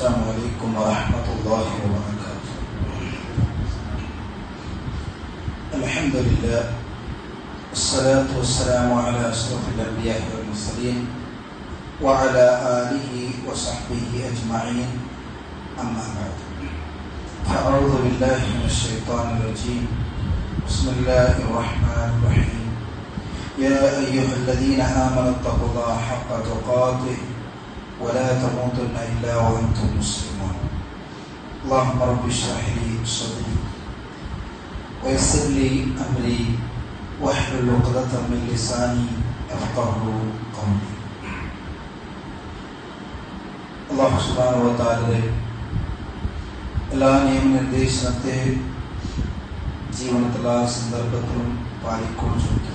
السلام عليكم ورحمة الله وبركاته. الحمد لله والصلاة والسلام على أشرف الأنبياء والمرسلين وعلى آله وصحبه أجمعين، أما بعد، فأعوذ بالله من الشيطان الرجيم. بسم الله الرحمن الرحيم. يا أيها الذين آمنوا اتقوا الله حق تقاته ولا تموتن إلا وأنتم مسلمون. اللهم رب اشرح لي صدري ويسر لي أمري واحلل عقدة من لساني يفقهوا قولي. അല്ലാഹു സുബ്ഹാനഹു വ തആലയുടെ എല്ലാ നിയമനിർദ്ദേശത്തെ ജീവിതത്തിലുള്ള സന്ദർഭത്തിലും പാലിക്കുകയും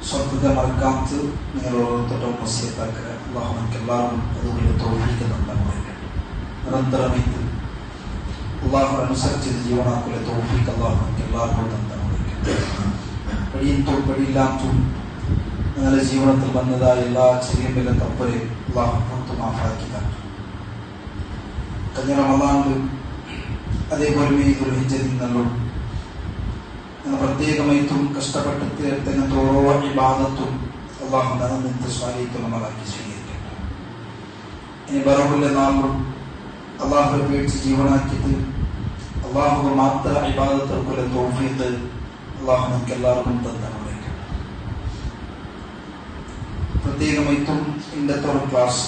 സ്വന്തത്തെ മറക്കാത്ത നിങ്ങൾ ഓരോരുത്തരും വസിയത്താക്കുക. അല്ലാഹു നമുക്ക് എല്ലാവരും അതുപോലെ തൗഫീഖ് നൽകട്ടെ. നിരന്തരമായിട്ട് അല്ലാഹു അനുസരിച്ച് ജീവനാക്കുള്ള തൗഫീഖ് അല്ലാഹു നമുക്ക് എല്ലാവർക്കും നൽകട്ടെ. പടിയും പടിയില്ലാത്തും നിങ്ങളുടെ ജീവിതത്തിൽ വന്നതായ എല്ലാ ചെറിയ വലിയ തപ്പരെ അല്ലാഹു നമുക്ക് മാഫാക്കി തരട്ടെ. കഴിഞ്ഞ റമളാനിലും അതേപോലെ ഈ ദുൽഹിജ്ജയിൽ നിന്നും പ്രത്യേകമായിട്ടും കഷ്ടപ്പെട്ട് തീർത്തുന്ന ഓരോ ഇബാദത്തും അല്ലാഹു നമ്മെ സ്വാധീനിക്കുന്നതാക്കി സ്വീകരിക്കട്ടെ. ഇനി ബറഹുല്ല നാളും അല്ലാഹുവെ പേടിച്ച് ജീവനാക്കിയിട്ട് അല്ലാഹു മാത്രം ഇബാദത്തുകൾക്കുള്ള തൗഫീഖ് അല്ലാഹു നമുക്ക് എല്ലാവർക്കും തന്നേക്കട്ടെ. പ്രത്യേകമായിട്ടും ഇന്നത്തെ ഒരു ക്ലാസ്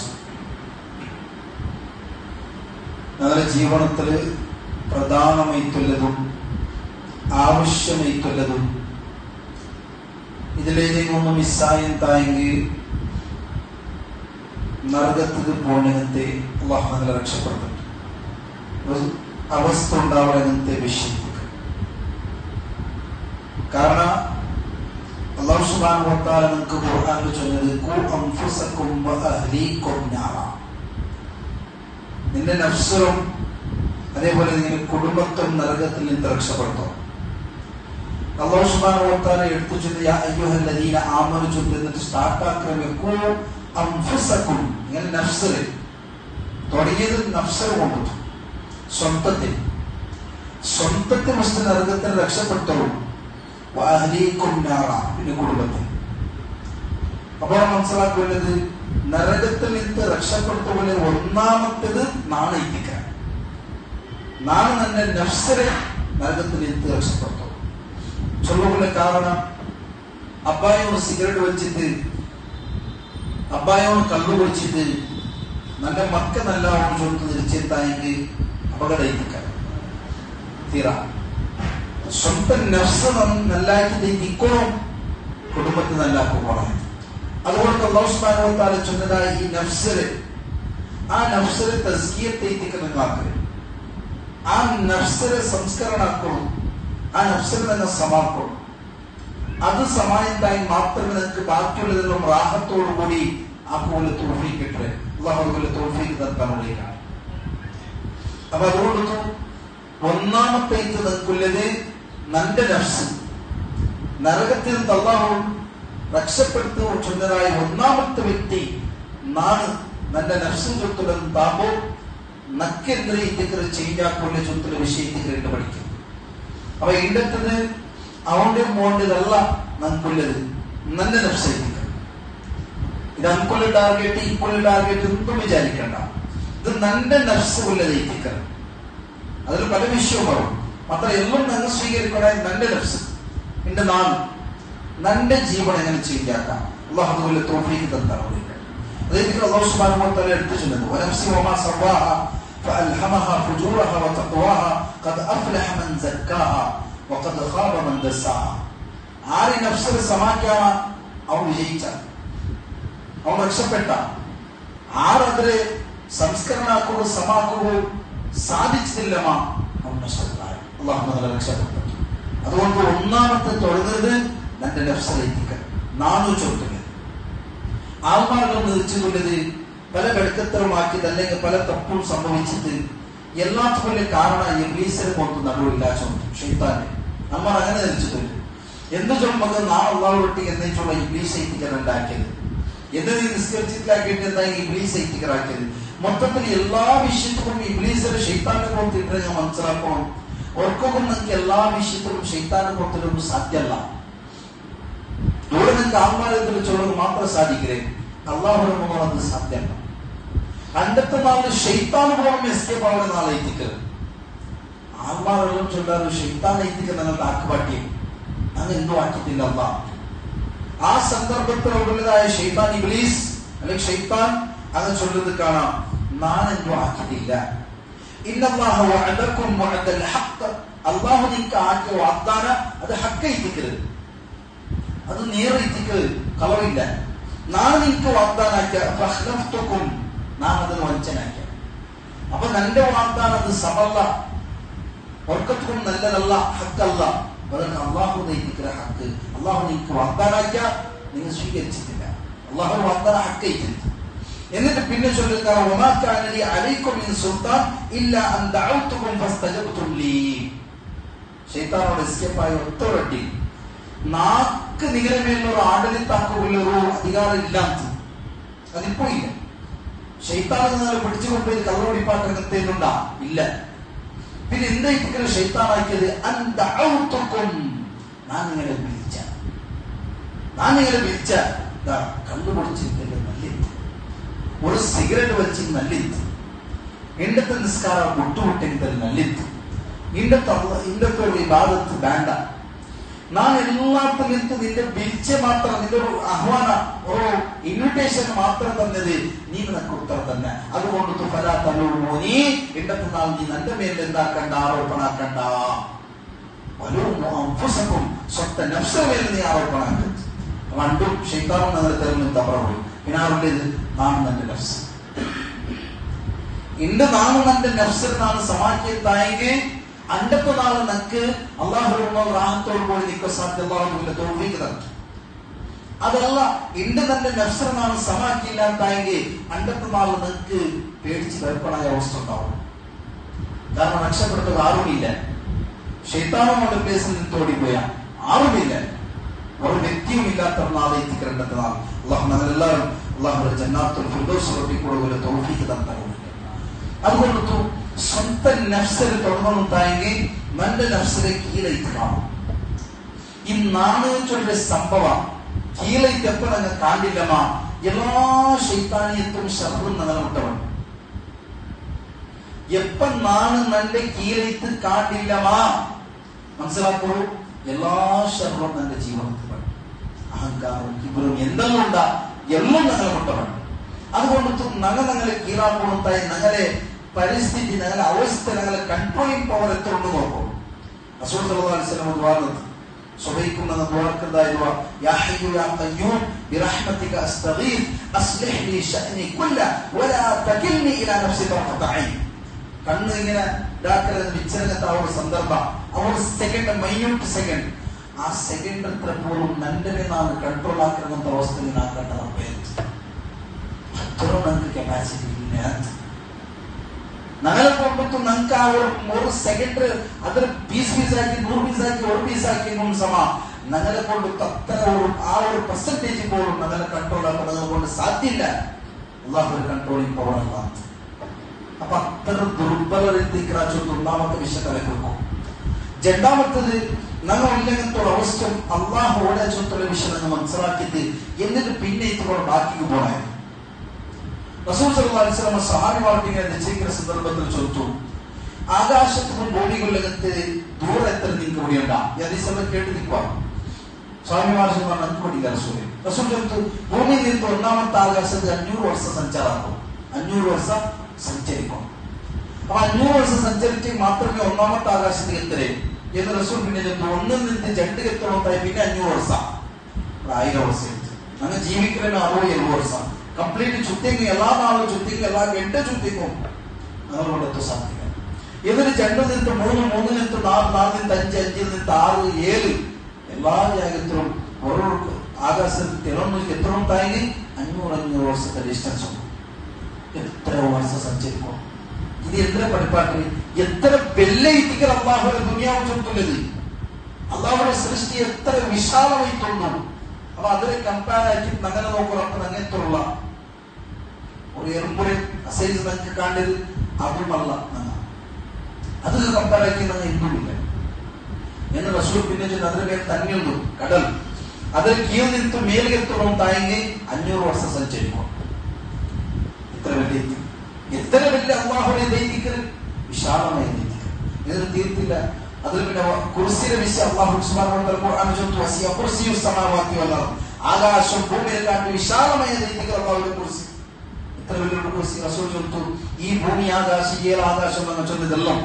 ഞങ്ങളുടെ ജീവിതത്തിൽ പ്രധാനമായിട്ടുള്ളതും ആവശ്യമായിട്ടുള്ളതും ഇതിലേതെങ്കിലും മിസ്സായെങ്കിൽ നരകത്തിൽ പോകണത്തെ അല്ലാഹു നമ്മളെ രക്ഷപ്പെടുത്തും. അവസ്ഥ ഉണ്ടാവുന്നത്തെ വിഷയിക്കുക. കാരണം അല്ലാഹു സുബ്ഹാനഹു വ തആല നമുക്ക് ഖുർആനിൽ ചൊല്ലുന്നത് ഖു അൻഫുസകും വ അഹ്ലീകും നാറ. നിന്റെ നഫ്സും അതേപോലെ നിങ്ങളുടെ കുടുംബത്തും നരകത്തിൽ നിന്ന് രക്ഷപ്പെടുത്തും. അല്ലാഹു സുബ്ഹാനഹു വ തആല എടുത്തു ചൊല്ലിയ യാ അയ്യുഹല്ലദീന ആമനു ചൊല്ലുന്നത് സ്റ്റാർട്ട് ആക്കുക. ഖു അൻഫുസകും, നിങ്ങൾ നഫ്സിൽ തുടങ്ങിയത് നഫ്സിൽ കൊണ്ടു സ്വന്തത്തെ മുസ്ത നരകത്തിൽ രക്ഷപ്പെടുത്തുള്ളൂ. വ അഹ്ലീകും നാറ, പിന്നെ കുടുംബത്തെ. അപ്പോൾ മനസ്സിലാക്കേണ്ടത് നരകത്തിൽ നിന്ന് രക്ഷപ്പെടുത്തുപോലെ ഒന്നാമത്തേത് നാണയിപ്പിക്കാൻ. നാളെ തന്നെ നഫ്സിനെ നരകത്തിൽ നിന്ന് രക്ഷപ്പെടുത്തും. ചൊല്ലുപോലെ കാരണം അബ്ബായോട് സിഗരറ്റ് വെച്ചിട്ട് അബ്ബായോട് കള്ളു കുടിച്ചിട്ട് നല്ല മക്ക നല്ല ചൊല്ലു തിരിച്ചെത്തായെങ്കിൽ അപകടയിപ്പിക്കാൻ തീരാ. സ്വന്തം നഫ്സ് നല്ലാക്കി നിൽക്കണം, കുടുംബത്തിൽ നല്ലാക്കുമ്പോഴാണ്. അതുകൊണ്ട് അല്ലാഹു സുബ്ഹാനഹു വ തആല ചൊന്നതായ ഈ നഫ്സിനെ, ആ നഫ്സിനെ തസ്കിയത്തേക്ക് ആ നഫ്സിനെ സംസ്കരണാക്കണം, ആ നഫ്സിനെ തന്നെ സമാക്കണം. അത് സമാനത്തായി മാത്രമേ നിങ്ങൾക്ക് ബാക്കിയുള്ളതെല്ലാം റാഹത്തോടു കൂടി ആ പോലെ തൗഫീഖ് കിട്ടേ. അല്ലാഹു അതുപോലെ തൗഫീഖ് തന്നതാണ്. അപ്പൊ അതുകൊണ്ട് ഒന്നാമത്തെ നിൽക്കുന്നത് നന്റെ നഫ്സ് നരകത്തിൽ നിന്ന് അല്ലാഹു രക്ഷപ്പെടുത്തു ചൊന്നതായ ഒന്നാമത്തെ വ്യക്തി നാണ് നന്റെ നഫ്സിൽ ചൊത്തുള്ളത് താമ്പോ നക്കെതിരെ ഇതിക്കറ് ചെയ്യാക്കുള്ള ചുറ്റുള്ള വിഷയത്തിലേക്ക് പഠിക്കും. അപ്പൊ ഇണ്ടത്തത് അവന്റെ മോണ്ടതല്ല നമുക്കുള്ളത്, നല്ല നഫ്സേറ്റിക്ക. ഇത് നമുക്കുള്ള ടാർഗറ്റ് ഇക്കുള്ള ടാർഗറ്റ് ഒന്നും വിചാരിക്കണ്ട. ഇത് നന്റെ നഫ്സ് ഉള്ളതേറ്റിക്ക. അതിൽ പല വിഷയവും പറയും. അത്ര എല്ലാം ഞങ്ങൾ സ്വീകരിക്കണേ നന്റെ നഫ്സ് എന്റെ നാം നന്റെ ജീവൻ എങ്ങനെ ചെയ്യാക്കാം. അല്ലാഹു അതുപോലെ തൗഫീഖ് തന്നതാണ്. അതായത് അല്ലാഹു സുബ്ഹാനഹു വ തആല എടുത്തു ചൊല്ലുന്നു വനഫ്സി വമാ സവ്വാഹ فألهمها فجورها وتقواها قد أفلح من زكاها وقد خاب من دساها. ആര് നഫ്സിനെ സമാക്കിയാണ് അവൻ വിജയിച്ച, അവൻ രക്ഷപ്പെട്ട. ആരതിരെ സംസ്കരണാക്കുകയോ സമാക്കുകയോ സാധിച്ചിട്ടില്ലമാ അവൻ നഷ്ടപ്പെട്ടായ. അല്ലാഹു നമ്മളെ രക്ഷപ്പെട്ടു. അതുകൊണ്ട് ഒന്നാമത്തെ തുടങ്ങരുത് നന്റെ നഫ്സിലേക്ക് നാനു ചൊല്ലുക. ആൾമാർഗം നിർച്ചുകൊണ്ടത് പല വെടുക്കത്തരമാക്കി അല്ലെങ്കിൽ പല തപ്പും സംഭവിച്ചിട്ട് എല്ലാത്തിനും കാരണം ഇബ്ലീസിനെ കൊണ്ട് നടുവില്ലാച്ചുണ്ട് ഷൈത്താനെ. നമ്മൾ അങ്ങനെ ധരിച്ചിട്ടുണ്ട്. എന്ത് ചുമക്ക് നാളെ അള്ളാഹുട്ടി എന്നേച്ചുള്ള ഇബ്ലീസ് ഐറ്റിക്കർ ഉണ്ടാക്കിയത്. എന്ത് നീ നിസ്കരിച്ചിട്ടാക്കിയിട്ട് എന്താ ഇബ്ലീസ് ഐറ്റിക്കറാക്കിയത്. മൊത്തത്തിൽ എല്ലാ വിഷയത്തിലും ഇബ്ലീസിനെ ശൈത്താനെ പുറത്തിട്ട് ഞാൻ മനസ്സിലാക്കണം. ഓർക്കും നിങ്ങൾക്ക് എല്ലാ വിഷയത്തിലും ശൈത്താനെ പുറത്തിട്ടൊന്നും സാധ്യമല്ല. ഇവിടെ നിങ്ങൾക്ക് ആത്മാരത്തിൽ ചൊല്ലുന്നത് മാത്രം സാധിക്കേ, അള്ളാഹുവിന് പോകുന്നത് സാധ്യമല്ല. അണ്ടത്തെ നാള് ശൈത്താന് പോലും എസ്കേപ്പ് ആവുന്ന നാളെ എത്തിക്കരുത്. ആത്മാവെല്ലാം ചൊല്ലാറ് ശൈത്താനെ എത്തിക്കുന്ന നിങ്ങൾക്ക് ആക്കുപാട്ടിയും അങ്ങനെ എന്തോ ആക്കിയിട്ടില്ല അല്ല. ആ സന്ദർഭത്തിൽ ഉള്ളതായ ശൈത്താൻ ഇബ്ലീസ് അല്ലെങ്കിൽ ശൈത്താൻ അങ്ങനെ ചൊല്ലുന്നത് കാണാം, ഞാൻ എന്തോ ആക്കിയിട്ടില്ല. അള്ളാഹു നിങ്ങൾക്ക് ആക്കിയ വാഗ്ദാനം അത് ഹക്ക എത്തിക്കരുത്, അത് നേരെ എത്തിക്കരുത്, കളവില്ല. ഞാൻ നിങ്ങൾക്ക് വാഗ്ദാനാക്കിയ നാം അതിന് വഞ്ചനാക്കിയ. അപ്പൊ നിന്റെ വാഗ്ദാനം അത് സമല്ല, ഒർക്കത്തും നല്ലതല്ല, ഹക്കല്ല. അതൊക്കെ അള്ളാഹു എത്തിക്കുന്ന ഹക്ക്. അള്ളാഹു നിങ്ങൾക്ക് വാഗ്ദാനാക്കിയ നിങ്ങൾ സ്വീകരിച്ചിട്ടില്ല. അള്ളാഹു വാഗ്ദാനം ഹക്ക എത്തില്ല. എന്നിട്ട് പിന്നെ ചൊല്ലുക ശൈത്താനോട് എസ്കേപ്പായ ഒത്തോറട്ടി നാക്ക് നിങ്ങളുടെ മേലൊരു ആടലിത്താക്കുള്ളൊരു അധികാരം ഇല്ലാത്ത അതിപ്പോ ഇല്ല. ശൈത്താൻ പിടിച്ചുകൊണ്ടുപോയി കള്ളോടിപ്പാട്ടങ്ങത്തേലുണ്ടാ ഇല്ല. പിന്നെ എന്താ ശൈത്താനാക്കിയത്? ഞാൻ നിങ്ങളെ വിളിച്ച കണ്ടുപിടിച്ചിരിക്കല്ലേ നല്ലിത്ത്, ഒരു സിഗരറ്റ് വലിച്ച് നല്ലിത്ത്, ഇണ്ടത്തെ നിസ്കാരം വിട്ടുവിട്ടെങ്കിൽ നല്ലിത്ത്, ഇണ്ടത്തെ ഒരു വിവാദത്ത് വേണ്ട. ഞാൻ എല്ലാത്തിലും നിന്റെ വിളിച്ച മാത്രം, നിന്റെ ഒരു ആഹ്വാന ഒരു ഇൻവിറ്റേഷൻ മാത്രം തന്നത് നീ നിനക്ക് ഉത്തരം തന്നെ. അതുകൊണ്ട് നീ ഇണ്ടത്തെ നാൾ നീ നിന്റെ മേലിൽ എന്താക്കണ്ട, ആരോപണാക്കണ്ട. സ്വന്തം നഫ്സിന്റെ മേലിൽ നീ ആരോപണാക്കരുത്. രണ്ടും ശൈത്താനും അങ്ങനെ തെരഞ്ഞു തപ്പറപോയി. പിന്നെ ആരുടേത്? നാം നിന്റെ നഫ്സ്. ഇന്റെ നാം നിന്റെ നഫ്സിനാണ് സമാക്കിയതായെങ്കിൽ അണ്ടത്തെ നാൾ നിനക്ക് അള്ളാഹു റാഹത്തോട് കൂടി നിൽക്കാൻ സാധ്യത തോന്നിക്കുന്നത്. അതല്ല, ഇന്റെ തന്നെ നഫ്സിനാണ് സമാക്കിയില്ലാത്തായെങ്കിൽ അണ്ടത്തെ നാൾ നിനക്ക് പേടിച്ച് വെറുപ്പണായ അവസ്ഥ ഉണ്ടാവും. കാരണം രക്ഷപ്പെടുത്തുക ആരുമില്ല. ശൈത്താനുമുള്ള പ്ലേസിൽ നിന്ന് തോടിപ്പോയ ആരുമില്ല, ഒരു വ്യക്തിയും ഇല്ലാത്ത നാളെ എത്തിക്കേണ്ടത് നാൾ. അള്ളാഹു നമ്മളെല്ലാവരും അള്ളാഹുടെ ജന്നാത്തുൽ ഫിർദൗസ് കൂടെ തൗഫീഖ് തന്നു. അതുകൊണ്ട് സ്വന്തം നഫ്സിൽ തുടർന്നുണ്ടായെങ്കിൽ നല്ല നഫ്സിലെ കീഴേക്ക് കാണും. ഈ നാണയച്ചുള്ള സംഭവം കീഴേക്ക് എപ്പോഴങ്ങ് കാണില്ലമാ എല്ലാ ശൈത്താനിയത്തും ശത്രുവും നിലനിട്ടവൻ. എപ്പ നാണ് നന്റെ കീഴേക്ക് കാണില്ലമാ മനസ്സിലാക്കൂ, എല്ലാ ശത്രുവും നന്റെ ജീവിതത്തിൽ അഹങ്കാരവും കിബറും എന്തെല്ലാം ഉണ്ടാ എല്ലാം നിലനിട്ടവൻ. അതുകൊണ്ട് നങ്ങളെ കീഴാക്കുണ്ടായി നങ്ങളെ പരിസ്ഥിതി, ഞങ്ങളുടെ അവസ്ഥ, ഞങ്ങളുടെ കൺട്രോളിംഗ് പവർ എത്ര ഉണ്ട് നോക്കും. റസൂൽ സല്ലല്ലാഹു അലൈഹി വസല്ലം ദ്വാരത്ത് സുബൈക്കുന്ന ദ്വാരക്കതായിരുന്നു, യാ ഹയ്യു യാ ഖയ്യൂം ബിറഹ്മതിക അസ്തഗീസ് അസ്ലിഹ് ലി ശഅനി കുല്ലഹു വലാ തകിൽനി ഇലാ നഫ്സി തറഫത ഐൻ. കണ്ണ് ഇങ്ങനെ ഇതാക്കരുത് വിച്ചരങ്ങത്ത ആ ഒരു സന്ദർഭം, ആ ഒരു സെക്കൻഡ്, മൈന്യൂട്ട് സെക്കൻഡ്, ആ സെക്കൻഡ് എത്ര പോലും നന്റെ നാം കൺട്രോൾ ആക്കുന്ന അവസ്ഥയിൽ നാം കണ്ടത് അത്ര നമുക്ക് കപ്പാസിറ്റി ഇല്ല. ഞങ്ങളെ കൊണ്ടു നമുക്ക് ആ ഒരു സെക്കൻഡ് അതൊരു പീസാക്കി 100 പീസാക്കി 1 പീസാക്കി സമ ഞങ്ങളെ കൊണ്ട് അത്ര ആ ഒരു പെർസെന്റേജ് പോലും ഞങ്ങളെ കൺട്രോൾ ആക്കുന്നത് കൊണ്ട് സാധ്യമില്ല. അള്ളാഹു കൺട്രോളിംഗ് പവർ അല്ല. അപ്പൊ അത്ര ദുർബലരെത്തിക്കാച്ചു ഒന്നാമത്തെ വിഷയം തലക്കൊടുക്കും. രണ്ടാമത്തത് ഞങ്ങൾ ഇല്ലങ്ങനത്തോട് അവസ്ഥ അള്ളാഹുടെ ചുറ്റുള്ള വിഷയം ഞങ്ങൾ മനസ്സിലാക്കിയിട്ട് എന്നിട്ട് പിന്നെ ഇതുപോലെ ബാക്കിക്ക് പോണേ. റസൂൽ സല്ലല്ലാഹു അലൈഹി വസല്ലം സഹാബിമാർക്ക് ഇങ്ങനെ നിശ്ചയിക്കുന്ന സന്ദർഭത്തിൽ ചോദിച്ചു, ആകാശത്തും ഭൂമികളിലകത്ത് ദൂരം എത്ര നിങ്ങൾക്ക് ഓടിയണ്ട? ഈ ഹദീസ് കേട്ട് നിൽക്കുക. സ്വാമിമാർ നമുക്ക് ഓടില്ല. റസൂൽ ചോദിച്ചു, ഭൂമിയിൽ നിന്ന് ഒന്നാമത്തെ ആകാശത്ത് 500 വർഷം സഞ്ചാരമാക്കും, 500 വർഷം സഞ്ചരിക്കും. അപ്പൊ 500 വർഷം സഞ്ചരിച്ച് മാത്രമേ ഒന്നാമത്തെ ആകാശത്ത് എത്തരേ എന്ന് റസൂൽ പിന്നെ ചോദിച്ചു. 1 നിന്ന് 2 എത്തണോത്തായി പിന്നെ 500 വർഷം, 1000 വർഷം. അങ്ങനെ ജീവിക്കുന്ന 60-70 വർഷം കംപ്ലീറ്റ് ചുറ്റിങ്, എല്ലാ നാളും ചുറ്റിങ്, എല്ലാ 8 ചുറ്റിങ്ങും അതുകൊണ്ട് എത്തും സാധിക്കും. ഇതിന് 2 നിന്ന് 3, 3 നിന്ന് 4, 4 നിന്ന് 5, 5 നിന്ന് 6, 7 എല്ലാ ജാഗ്രതയിലും ഓരോ ആകാശത്തിൽ തിളങ്ങി എത്രയും താങ്ങി 500 വർഷത്തെ ഡിസ്റ്റൻസ് ഉണ്ട്. എത്ര വർഷം സഞ്ചരിക്കും? ഇത് എത്ര പഠിപ്പാട്ട്, എത്ര വെല്ലയിട്ടിക്കൽ അള്ളാഹുടെ ദുനിയാവ് ചുറ്റുള്ളത്. അള്ളാഹുടെ സൃഷ്ടി എത്ര വിശാലമായി തോന്നുന്നു. അപ്പൊ അതിനെ കമ്പയർ ആക്കി അങ്ങനെ നോക്കണം. അങ്ങനത്തുള്ള ഒരു എറുമ്പുരെ സൈസ് നമുക്ക് കാണരുത്, അതുമല്ല അത് കമ്പയറാക്കി നമ്മൾ എന്തുമില്ല എന്ന് റസൂൽ പിന്നെ അതിന് മേൽ തന്നെയുള്ളൂ കടൽ. അതിൽ കീഴിൽ നിന്നും മേലെത്തും തായെങ്കിൽ 500 വർഷം സഞ്ചരിക്കും. എത്ര വലിയ അള്ളാഹുവിനെ ദൈനിക്കൽ, വിശാലമായി ദൈനിക്കൽ, ഇതിന് തീർത്തില്ല. അതിൽ പിന്നെ കുർസിയുടെ വിഷയം അള്ളാഹു ആകാശം ഭൂമിയെ കാട്ടി വിശാലമായ ദൈനിക്കൽ അള്ളാഹുവിന്റെ കുർസി. ഇത്ര വലിയ കുർസി റസൂൽ ചൊല്ലുന്നു. ഈ ഭൂമി ആകാശം, ഈ ആകാശം എന്ന് ചൊല്ലിയതെല്ലാം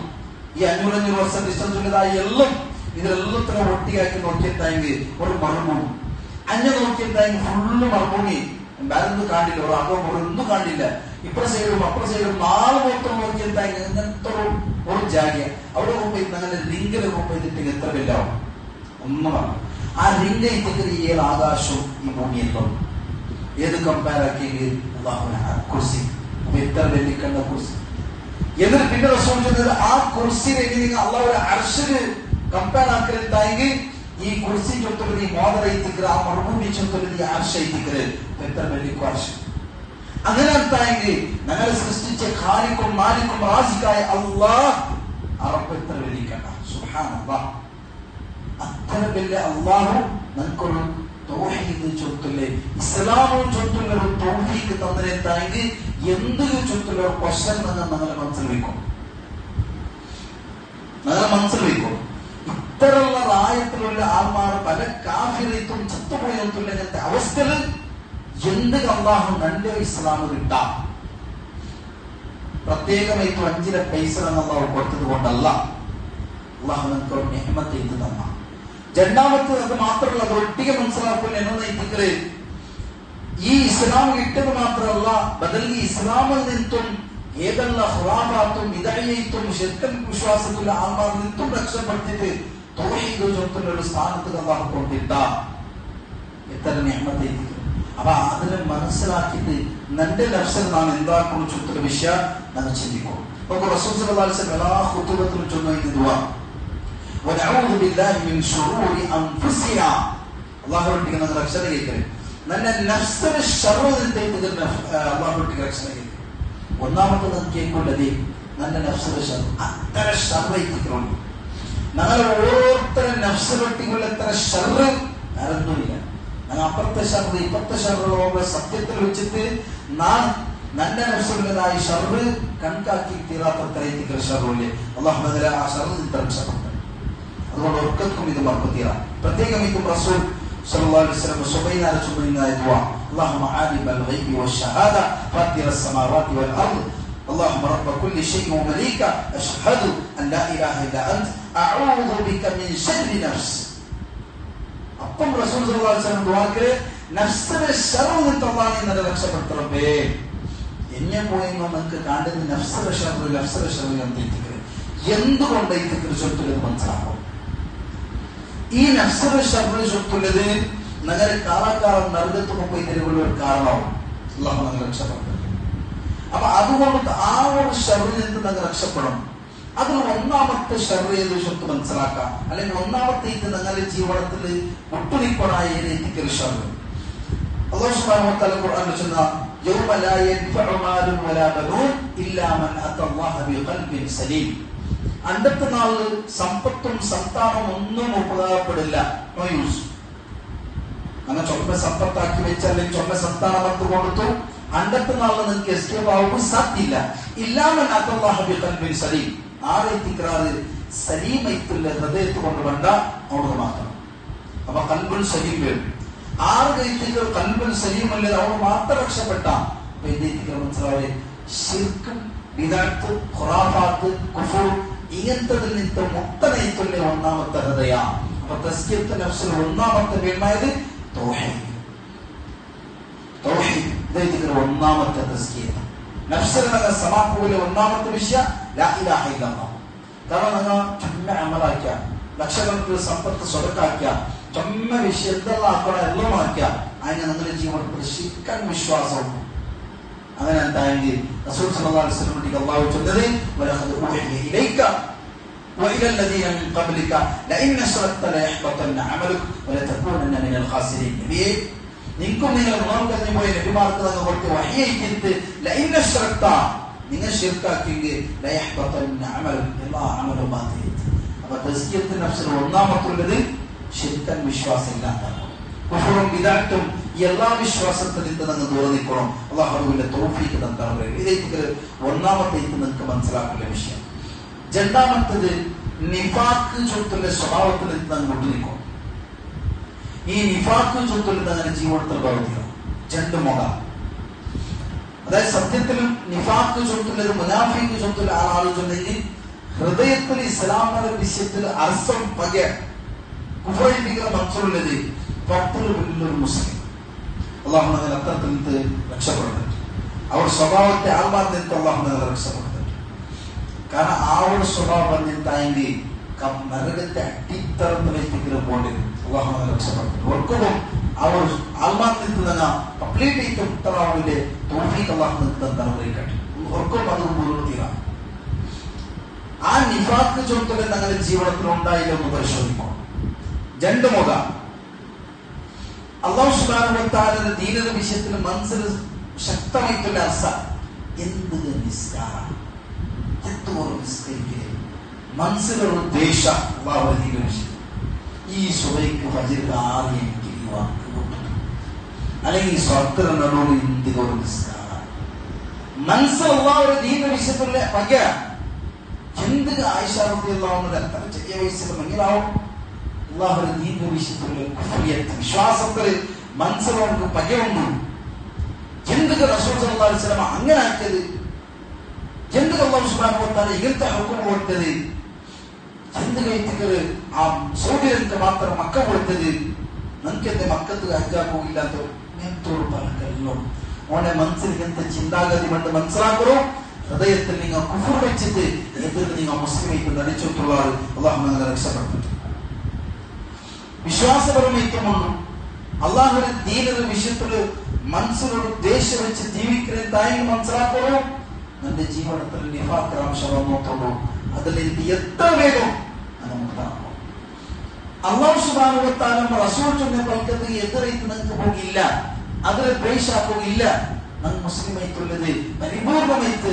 ഈ 500 വർഷം ഡിസ്റ്റൻസ് ഉള്ളതായി എല്ലാം ഇതിലെല്ലാത്തിനെ ഒട്ടിയാക്കി നോക്കിയിട്ടായെങ്കിൽ ഒരു മറുഭൂമി, അഞ്ഞ നോക്കിയിട്ടായെങ്കിൽ ഫുള്ള് മറുഭൂമി, ബാലൊന്നും കാണില്ല, ഒരു അകം ഒന്നും കാണില്ല. ഇപ്പുറ സൈഡും അപ്പുറ സൈഡും 4 മൊത്തം നോക്കിയിട്ടായെങ്കിൽ ഇങ്ങനത്തെ ഒരു ജാഗ്യ അവിടെ പോകുമ്പോ അങ്ങനെ റിംഗില് പോകുമ്പോഴത്തേക്ക് എത്ര വല്ലാവും ഒന്നുമാണ്. ആ റിംഗ് ഇത്തിക്കൽ ഈ ആകാശവും ഈ ഭൂമിയെല്ലാം ഏത് കമ്പയർ ആക്കിയെങ്കിൽ കുർസി എത്ര വെല്ലിക്കണ്ട കുർസി. എന്നിട്ട് പിന്നെ റസൂൽ ചൊല്ലുന്നത് ആ കുർസിയിൽ എങ്ങനെ അള്ളാഹുവിന്റെ അർശിന് കമ്പയർ ആക്കലുണ്ടായെങ്കിൽ ഈ കുർസി ചൊല്ലുന്നത് ഈ മോദറയിത്തിക്കൽ, ആ മറുഭൂമി ചൊല്ലുന്നത് ഈ അർശയിത്തിക്കൽ എത്ര വെല്ലിക്കും അർശം. അങ്ങനെ എന്തായെങ്കിൽ ഞങ്ങളെ സൃഷ്ടിച്ച ഖാലിക്കും മാലിക്കും റാസിക്കായ അല്ലാഹ് അറബ് എത്ര വെല്ലിക്കണ്ട. സുബ്ഹാനല്ലാഹ്, അത്ര വലിയ അള്ളാഹു നമുക്കൊരു തൗഹീദ് ചൊല്ലില്ലേ, ഇസ്ലാമും ചൊല്ലുള്ള ഒരു തൗഹീദ് തന്നിട്ടായെങ്കിൽ എന്തൊരു ചൊല്ലുള്ള ഒരു ക്വസ്റ്റൻ ഞങ്ങളെ മനസ്സിൽ വെക്കും. ഇത്തരമുള്ള റായത്തിലുള്ള ആൾമാർ പല കാഫിറത്തും ചത്തുപോയത്തുള്ള അങ്ങനത്തെ അവസ്ഥയിൽ എന്ത് അള്ളാഹു രണ്ട് ഇസ്ലാം കിട്ടാം. പ്രത്യേകമായിട്ട് 5 പൈസ അള്ളാഹു കൊടുത്തത് കൊണ്ടല്ല, അള്ളാഹു നമുക്ക് ഒരു നിഅമത്ത് ചെയ്ത് തന്ന. രണ്ടാമത്തെ അത് മാത്രമല്ല, അത് ഒട്ടിക മനസ്സിലാക്കുന്ന എന്നതില് ഈ ഇസ്ലാം കിട്ടത് മാത്രമല്ല, ബദൽ ഈ ഇസ്ലാമിൽ നിന്നും ഏതെല്ലാം ഖുറാഫാത്തും വിദഅത്തും ശിർക്കൻ വിശ്വാസത്തിലുള്ള ആൾമാരിൽ നിന്നും രക്ഷപ്പെടുത്തിയിട്ട് തൗഹീദ് ചൊല്ലുന്ന ഒരു സ്ഥാനത്ത് അള്ളാഹു കൊണ്ടിട്ട എത്ര നിഅമത്ത് ചെയ്തിട്ടുണ്ട്. അപ്പൊ അതിനെ മനസ്സിലാക്കിയിട്ട് നന്റെ നഫ്സിൽ നാം എന്താക്കണം ചൊല്ലുന്ന വിഷയം നമ്മൾ ചിന്തിക്കും. അപ്പോൾ റസൂൽ സല്ലല്ലാഹു അലൈഹി വസല്ലം എല്ലാ ഖുതുബത്തിലും ചൊല്ലുന്ന ദുആ വനഊദു ബില്ലാഹി മിൻ ശുറൂരി അൻഫുസിനാ, അല്ലാഹുവിന്റെ നമ്മൾ രക്ഷ കേൾക്കരുത്, നല്ല നഫ്സിന്റെ ശർറിൽ നിന്ന് അല്ലാഹുവിന്റെ രക്ഷ കേൾക്കരുത്. ഒന്നാമത്തെ നമുക്ക് കേൾക്കുള്ളത് നല്ല നഫ്സിന്റെ ശർറ്, അത്ര ശർറൈക്കുണ്ട്. ഞങ്ങൾ ഓരോരുത്തരും നഫ്സിലൊട്ടിക്കുള്ള എത്ര ശർറ് അറിഞ്ഞില്ല. ഞങ്ങൾ അപ്പുറത്തെ ശർറ് ഇപ്പുറത്തെ ശർറ് സത്യത്തിൽ വെച്ചിട്ട് നാം നല്ല നഫ്സിലുള്ളതായ ശർറ് കണക്കാക്കി തീരാത്തത്രയും ശർറില്ലേ. അല്ലാഹു ആ ശർറിൽ രക്ഷപ്പെട്ടു. അതുകൊണ്ട് ഒർക്കും ഇത് മറക്കുതീരാം. പ്രത്യേകം ഇപ്പം റസൂൽ സല്ലല്ലാഹു അലൈഹി വസല്ലം സുബൈനാന ചൊല്ലുന്ന ദുആ, اللهم عالم الغيب والشهادة فاطر السماوات والأرض اللهم رب كل شيء ومليكه أشهد أن لا إله إلا أنت أعوذ بك من شر نفسي. അപ്പം റസൂൽ സല്ലല്ലാഹു അലൈഹി വസല്ലം ദുആക്ക് നഫ്സിനെ ശർറിൽ നിന്ന് അല്ലാഹു നിന്നെ രക്ഷപ്പെടുത്തണമേ. എന്നെ പോയി നമുക്ക് കാണുന്ന നഫ്സിനെ ശർറിൽ എന്തുകൊണ്ട് ഇത് ചൊല്ലുന്നത് മനസ്സിലാക്കും. ഈ നഫ്സിനെ ശർറിൽ ചൊല്ലുന്നത് നഗര കാലാകാലം നരകത്ത് പോയി തരുന്ന ഒരു കാരണമാവും. അല്ലാഹു നമ്മെ രക്ഷപ്പെടുത്തും. അപ്പൊ അതുകൊണ്ട് ആ ഒരു ശർറിൽ നിന്ന് നമ്മൾ രക്ഷപ്പെടണം. അതിൽ ഒന്നാമത്തെ ശർറ് ഏത് ചൊല്ല് മനസ്സിലാക്കാം. അല്ലെങ്കിൽ ഒന്നാമത്തെ ഇത് നിങ്ങളുടെ ജീവിതത്തിൽ ഒട്ടുനിപ്പണായ എത്തിക്കൊരു ശർറ്. അല്ലാഹു സുബ്ഹാനഹു വ തആല ഖുർആനിൽ ചൊന്ന യൗമ ലാ യൻഫഉ മാലുൻ വലാ ബനൂൻ ഇല്ലാ മൻ അത്തല്ലാഹ ബിഖൽബിൻ സലീം. അന്നത്തെ നാളിൽ സമ്പത്തും സന്താനവും ഒന്നും ഉപകാരപ്പെടില്ല. No use. അങ്ങനെ ചൊമ്മ സമ്പത്താക്കി വെച്ച് അല്ലെങ്കിൽ ചൊമ്മ സന്താനമത്ത് കൊടുത്തു അന്നത്തെ നാളിൽ നിങ്ങൾക്ക് എസ്കേപ്പ് ആവുമ്പോൾ സാധ്യമില്ല. ഇല്ലാമൻ അത്തല്ലാഹ ബിഖൽബിൻ സലീം. ആരെത്തിക്കാറ് സലീമൈത്തുള്ള ഹൃദയത്ത് കൊണ്ടുവണ്ട അവിടെ മാത്രം. അപ്പൊ കൽബുൽ സലീം വരും. ആറ് കൈത്തികൾ കൽബുൽ സലീം അല്ലത് അവിടെ മാത്രം രക്ഷപ്പെട്ട മനസ്സിലാവേ ശിർക്കും ബിദഅത്ത് ഖുറാഫാത്ത് കുഫ്ർ ഇങ്ങനത്തതിൽ നിന്ന് മുക്തനായിട്ടുള്ള ഒന്നാമത്തെ ഹൃദയ. അപ്പൊ തസ്കിയത്ത് നഫ്സിൽ ഒന്നാമത്തെ വീണായത് തൗഹീദ്. ഒന്നാമത്തെ തസ്കിയ നഫ്സിനെ സമാപ്പോലെ ഒന്നാമത്തെ വിഷയം ലാ ഇലാഹ ഇല്ലല്ലാഹ്. കാരണം നിങ്ങൾ ചുമ്മ അമലാക്കിയ ലക്ഷക്കണക്കിന് സമ്പത്ത് സ്വതക്കാക്കിയ ചുമ്മ വിഷയം എന്തെല്ലാം ആക്കണം എല്ലാം ആക്കിയ അതിനെ നിങ്ങളുടെ ജീവിതത്തിൽ ശിക്കാൻ വിശ്വാസവും അങ്ങനെ എന്തായെങ്കിൽ റസൂൽ സല്ലല്ലാഹു അലൈഹി വസല്ലം അല്ലാഹു ചൊല്ലുന്നത് വലഖദ് ഊഹിയ ഇലൈക വഇല الذين من قبلك لئن أشركت ليحبطن عملك ولتكونن من الخاسرين. നിങ്ങൾക്കും നിങ്ങൾ ഗുണം കഴിഞ്ഞു പോയ നബിമാർക്ക് തങ്ങൾ കൊടുത്ത് വഹിയേറ്റിട്ട് ലൈനശ്രദ്ധ നിങ്ങൾ ശിർക്കാക്കിയെങ്കിൽ എല്ലാ അമലും ബാധിക്കും. അപ്പൊ തസ്കിയത്ത് നഫ്സിൽ ഒന്നാമത്തുള്ളത് ശിർക്കൻ വിശ്വാസമില്ലാത്ത കുഫറും ബിദഅത്തും ഈ എല്ലാ വിശ്വാസത്തിൽ നിന്ന് നിങ്ങൾ ദൂരെ നിൽക്കണം. അല്ലാഹുവിന്റെ തൗഫീഖ് തന്നാണ്. ഇതിലേക്ക് ഒന്നാമത്തെ നിങ്ങൾക്ക് മനസ്സിലാക്കുന്ന വിഷയം. രണ്ടാമത്തത് നിഫാഖ് ചുറ്റുള്ള സ്വഭാവത്തിൽ നിന്ന് അങ്ങോട്ട് നിൽക്കണം. ഈ നിഫാഖ് ചുറ്റുള്ള അങ്ങനെ ജീവിതത്തിൽ പ്രവർത്തിക്കണം. രണ്ട് മുഖം, അതായത് സത്യത്തിൽ നിഫാഖ് ചുറ്റുള്ളത് മുനാഫിഖ് ചുറ്റുള്ള ആളുകളുണ്ടെങ്കിൽ ഹൃദയത്തിൽ ഇസ്ലാമിന്റെ വിഷയത്തിൽ അർസം പക കുഫറിന്റെ മനസ്സിലുള്ളത് പത്തുള്ളൊരു മുസ്ലിം അള്ളാഹു ഞങ്ങൾ അത്തരത്തിൽ നിന്ന് രക്ഷപ്പെടുന്നുണ്ട്. അവർ സ്വഭാവത്തെ ആത്മാർത്ഥത്തെ അള്ളാഹു ഞങ്ങൾ രക്ഷപ്പെടുന്നുണ്ട്. കാരണം ആ ഒരു സ്വഭാവം പറഞ്ഞിട്ടായെങ്കിൽ നരകത്തെ അടിത്തറന്ന് വ്യക്തികൾ പോകേണ്ടി അള്ളാഹു ഞങ്ങൾ രക്ഷപ്പെടുന്നുണ്ട്. ഒർക്കും അവർ ആത്മാർത്ഥത്തിൽ തന്നെ കംപ്ലീറ്റ് ആയിട്ട് ഉത്തരവാദിന്റെ തോഫീക്ക് അള്ളാഹു തന്നറിയിക്കട്ടെ. ഒർക്കും അത് പൂർവ്വത്തിലാണ്. ആ നിഫാഖ് ചോദ്യം ഞങ്ങളുടെ ജീവിതത്തിൽ ഉണ്ടായില്ല എന്ന് പരിശോധിക്കണം. രണ്ട് മുഖം അല്ലാഹു സുബ്ഹാനഹു വ തആലയുടെ ദീനിന്റെ വിഷയത്തിൽ മനസ്സിൽ ശക്തമായിട്ടുള്ള അർസ എന്ത് നിസ്കാരം എത്തോളം നിസ്കരിക്കുക മനസ്സിലൊരു ദേശ അല്ലാഹുവിന്റെ ദീനിന്റെ വിഷയം. ഈ സുബൈക്ക് ഫജ്ർ 6 എനിക്ക് ഈ വാക്ക് കൊണ്ടു അല്ലെങ്കിൽ സ്വത്തര നടുവിൽ എന്തിനൊരു നിസ്കാരം മനസ്സിൽ അല്ലാഹുവിന്റെ ദീനിന്റെ വിഷയത്തിലുള്ള പക എന്ത് ആയിഷ റളിയല്ലാഹു അൻഹ എത്ര ചെറിയ വയസ്സിൽ മങ്ങിലാവും അല്ലാഹുവിന്റെ ദീനിന്റെ വിഷയത്തിലുള്ള കുഫ്രിയത്ത് വിശ്വാസത്തിൽ മനസ്സിലോർക്ക് പകയുണ്ട്. എന്തൊക്കെ റസൂൽ സല്ലല്ലാഹു അലൈഹി വസല്ലം അങ്ങനെ ആക്കിയത്, എന്തൊക്കെ അല്ലാഹു സുബ്ഹാനഹു വ തആല ഇങ്ങനത്തെ ഹുക്കം കൊടുത്തത്, എന്തൊക്കെ ഇത്തിക്കല് ആ സൗദികൾക്ക് മാത്രം മക്ക കൊടുത്തത്, നമുക്ക് എന്റെ മക്കത്ത് ഹജ്ജാക്കില്ലാത്ത നേരത്തോട് പറഞ്ഞല്ലോ. ഓനെ മനസ്സിൽ ഇങ്ങനത്തെ ചിന്താഗതി കൊണ്ട് മനസ്സിലാക്കണോ. ഹൃദയത്തിൽ നിങ്ങൾ കുഫർ വെച്ചിട്ട് എതിർത്ത് നിങ്ങൾ മുസ്ലിമേക്ക് നടിച്ചിട്ടുള്ള അല്ലാഹു ഞങ്ങളെ രക്ഷപ്പെടുത്തും. വിശ്വാസപരമായിട്ടുമുണ്ട് അള്ളാഹുവിന്റെ ദീനിന്റെ വിഷയത്തില് മനസ്സിലൊരു ദേശം വെച്ച് ജീവിക്കുന്നതായി മനസ്സിലാക്കണോ. എന്റെ ജീവിതത്തിൽ നിഫാഖ് അംശം വന്നോട്ടുള്ളൂ. അതിൽ എനിക്ക് എത്ര വേഗം നമുക്കാണോ. അല്ലാഹു സുബ്ഹാനഹു വ തആല റസൂൽ ചൊല്ലിയ പൽക്കത്ത് എതിരേറ്റ് നിങ്ങൾക്ക് പോകില്ല, അതിൽ ദ്വേഷാക്കുകയില്ല. നൻ മുസ്ലിമായിട്ടുള്ളത് പരിപൂർണമായിട്ട്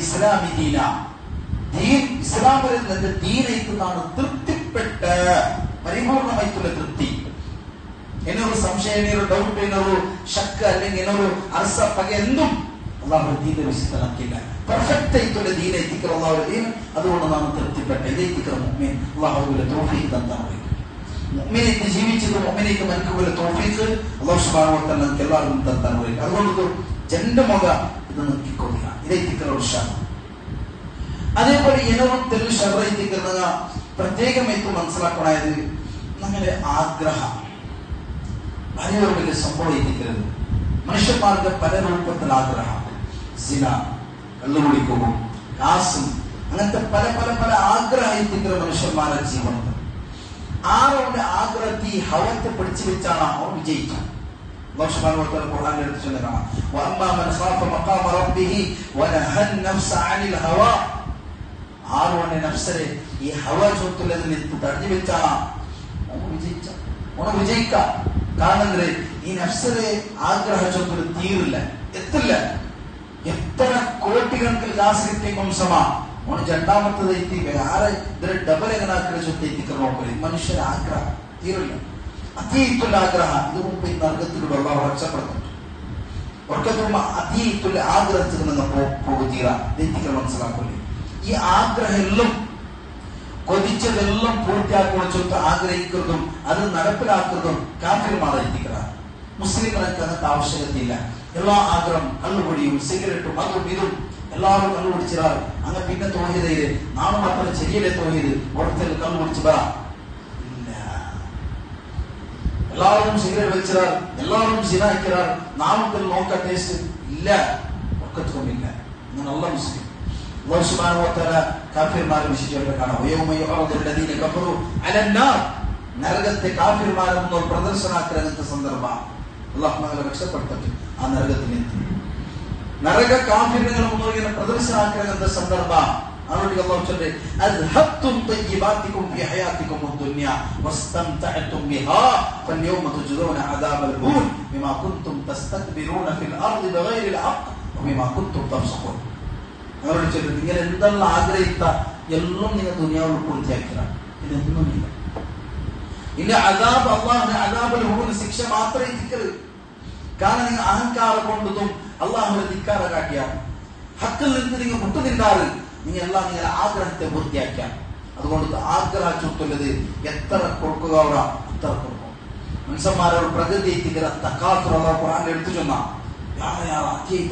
ഇസ്ലാമി ദീന ഇസ്ലാമിൽ നിന്ന് ദീനേക്കാണ് തൃപ്തിപ്പെട്ട പരിപൂർണമായിട്ടുള്ള തൃപ്തി. എന്നൊരു സംശയം, എന്നൊരു ഡൗട്ട്, എന്നൊരു ശക്ക് അല്ലെങ്കിൽ എന്നൊരു അർസ പക എന്തും അള്ളാഹു ദീന വിശുദ്ധനാക്കില്ല. പെർഫെക്റ്റ് ആയിട്ടുള്ള ദീന എത്തിക്കൽ അള്ളാഹുവിന്റെ ദീൻ. അതുകൊണ്ട് നാം തൃപ്തിപ്പെട്ട ഇതെത്തിക്കൽ മുഅ്മിൻ അള്ളാഹുവിന്റെ തൗഫീഖ് തന്നാണ്. മുഅ്മിനേക്ക് ജീവിച്ചത് മുഅ്മിനേക്ക് മനക്കുള്ള തൗഫീഖ് അല്ലാഹു സുബ്ഹാനഹു വ തആല നമുക്ക് എല്ലാവർക്കും തന്നാണ്. അതുകൊണ്ട് രണ്ട് മുഖ ഇത് നോക്കിക്കൊള്ളുക. ഇതെത്തിക്കൽ ഉഷാണ്. അതേപോലെ ഇനവത്തിൽ ഷർറൈത്തിക്കുന്ന പ്രത്യേകമായിട്ട് മനസ്സിലാക്കണത് നമ്മുടെ ആഗ്രഹം വലിയൊരു വലിയ സംഭവം എത്തിക്കരുത്. മനുഷ്യന്മാർക്ക് പല രൂപത്തിൽ ആഗ്രഹം, സിന, കള്ളുകുടിക്കും, കാസും, അങ്ങനത്തെ പല പല പല ആഗ്രഹം എത്തിക്കുന്ന മനുഷ്യന്മാരുടെ ജീവിതത്തിൽ ആരോടെ ആഗ്രഹത്തെ ഹവത്തെ പിടിച്ചു വെച്ചാണ് അവൻ വിജയിക്കുക. ആരോടെ നഫ്സിനെ ഈ ഹവ ചൊത്തുള്ളതിൽ തടഞ്ഞു വെച്ചാണ് വിജയിക്കാം. കാരണം ഈ നഫ്സിലെ ആഗ്രഹ ചൊത്തുകൾ തീരില്ല, എത്തില്ല. എത്ര കോടിക്കണക്കിൽ കാസ് കിട്ടിയ സമ രണ്ടാമത്തത് എത്തി ആരെ ഇതിൽ ഡബൽ എങ്ങനാക്കുന്ന ചൊത്ത് എത്തിക്കുന്ന നോക്കല് മനുഷ്യന്റെ ആഗ്രഹം തീരില്ല. അതീത്തുള്ള ആഗ്രഹം ഇത് മുമ്പ് ഈ നർഗത്തിലൂടെ അല്ലാഹു രക്ഷപ്പെടുത്തുന്നുണ്ട്. ഉറക്കത്തുമ്പോ അതീത്തുള്ള ആഗ്രഹത്തിൽ നിന്ന് പോകുക എത്തിക്കാൻ മനസ്സിലാക്കൂലേ. ഈ ആഗ്രഹം എല്ലാം കൊതിച്ചതെല്ലാം പൂർത്തിയാക്കുന്ന ചൊത്ത് ആഗ്രഹിക്കുന്നതും അത് നടപ്പിലാക്കുന്നതും കാഫിർമാരെ എത്തിക്കണം. മുസ്ലിങ്ങൾക്ക് അങ്ങനത്തെ ആവശ്യകതയില്ല. എല്ലാ ആഗ്രഹം കള്ളുപൊടിയും സിഗരറ്റും അതും ഇതും എല്ലാവരും കള്ളു കുടിച്ചാൽ അങ്ങനെ പിന്നെ തോന്നിയതയില് നാം മാത്രം ശരിയല്ലേ തോന്നിയത് ഓടത്തിൽ കള്ളു കുടിച്ച് പറ ഇല്ല. എല്ലാവരും സിഗരറ്റ് വലിച്ചാൽ എല്ലാവരും സിനായിക്കാർ നാമത്തിൽ നോക്കാൻ ടേസ്റ്റ് ഇല്ല, ഒക്കത്തുകൊണ്ടില്ല. നല്ല മുസ്ലിം അല്ലാഹു സുബ്ഹാനഹു വ തആല കാഫിർമാരെ വിശേഷിച്ചിട്ട് കാണാം. യൗമ കഫറു അലന്നാർ, നരകത്തെ കാഫിർമാരെന്ന പ്രദർശനാക്കുന്ന സന്ദർഭം അല്ലാഹു നമ്മളെ രക്ഷപ്പെടുത്തട്ടെ. ആ നരകത്തിൽ നരക കാഫിറുകൾ മുന്നിൽ പ്രദർശനാക്കുന്ന സന്ദർഭം അവരുടെ അല്ലാഹു ചൊല്ലെ അദ്ഹബ്തും തയ്യിബാതികും ഫി ഹയാതികും അദ്ദുനിയ വസ്തംതഅതും ബിഹാ ഫൽയൗമ തുജ്റൂന അദാബൽ ഹൂൻ ബിമാ കുൻതും തസ്തക്ബിറൂന ഫിൽ അർദി ബിഗൈരിൽ ഹഖ് വബിമാ കുൻതും തഫ്സഖൂൻ. അവരോട് ചൊല്ലെ നിങ്ങൾ എന്തെല്ലാം ആഗ്രഹിച്ച എല്ലാം നിങ്ങൾ ദുനിയാവിൽ പൂർത്തിയാക്കിയാണ്. ഇതൊന്നുമില്ല. ഇല്ല അദാബ് അല്ലാഹുവിന്റെ അദാബൽ ഹൂൻ ശിക്ഷ മാത്രമേ ഇരിക്കരുത്. കാരണം നിങ്ങൾ അഹങ്കാരം കൊണ്ടതും അള്ളാഹുവിനെ ധിക്കാര കാട്ടിയാണ്. ഹക്കിൽ നിന്ന് നിങ്ങൾ മുട്ടുനിന്നാറ് നിങ്ങൾ എല്ലാം നിങ്ങളുടെ ആഗ്രഹത്തെ പൂർത്തിയാക്കിയാണ്. അതുകൊണ്ട് ആഗ്രഹിച്ചുള്ളത് എത്ര കൊടുക്കുക അത്ര കൊടുക്കും. മനുഷ്യന്മാരോട് പ്രകൃതി എത്തിക്കുന്ന തക്കാത്തുള്ള ഖുർആൻ എടുത്തു ചൊന്നാ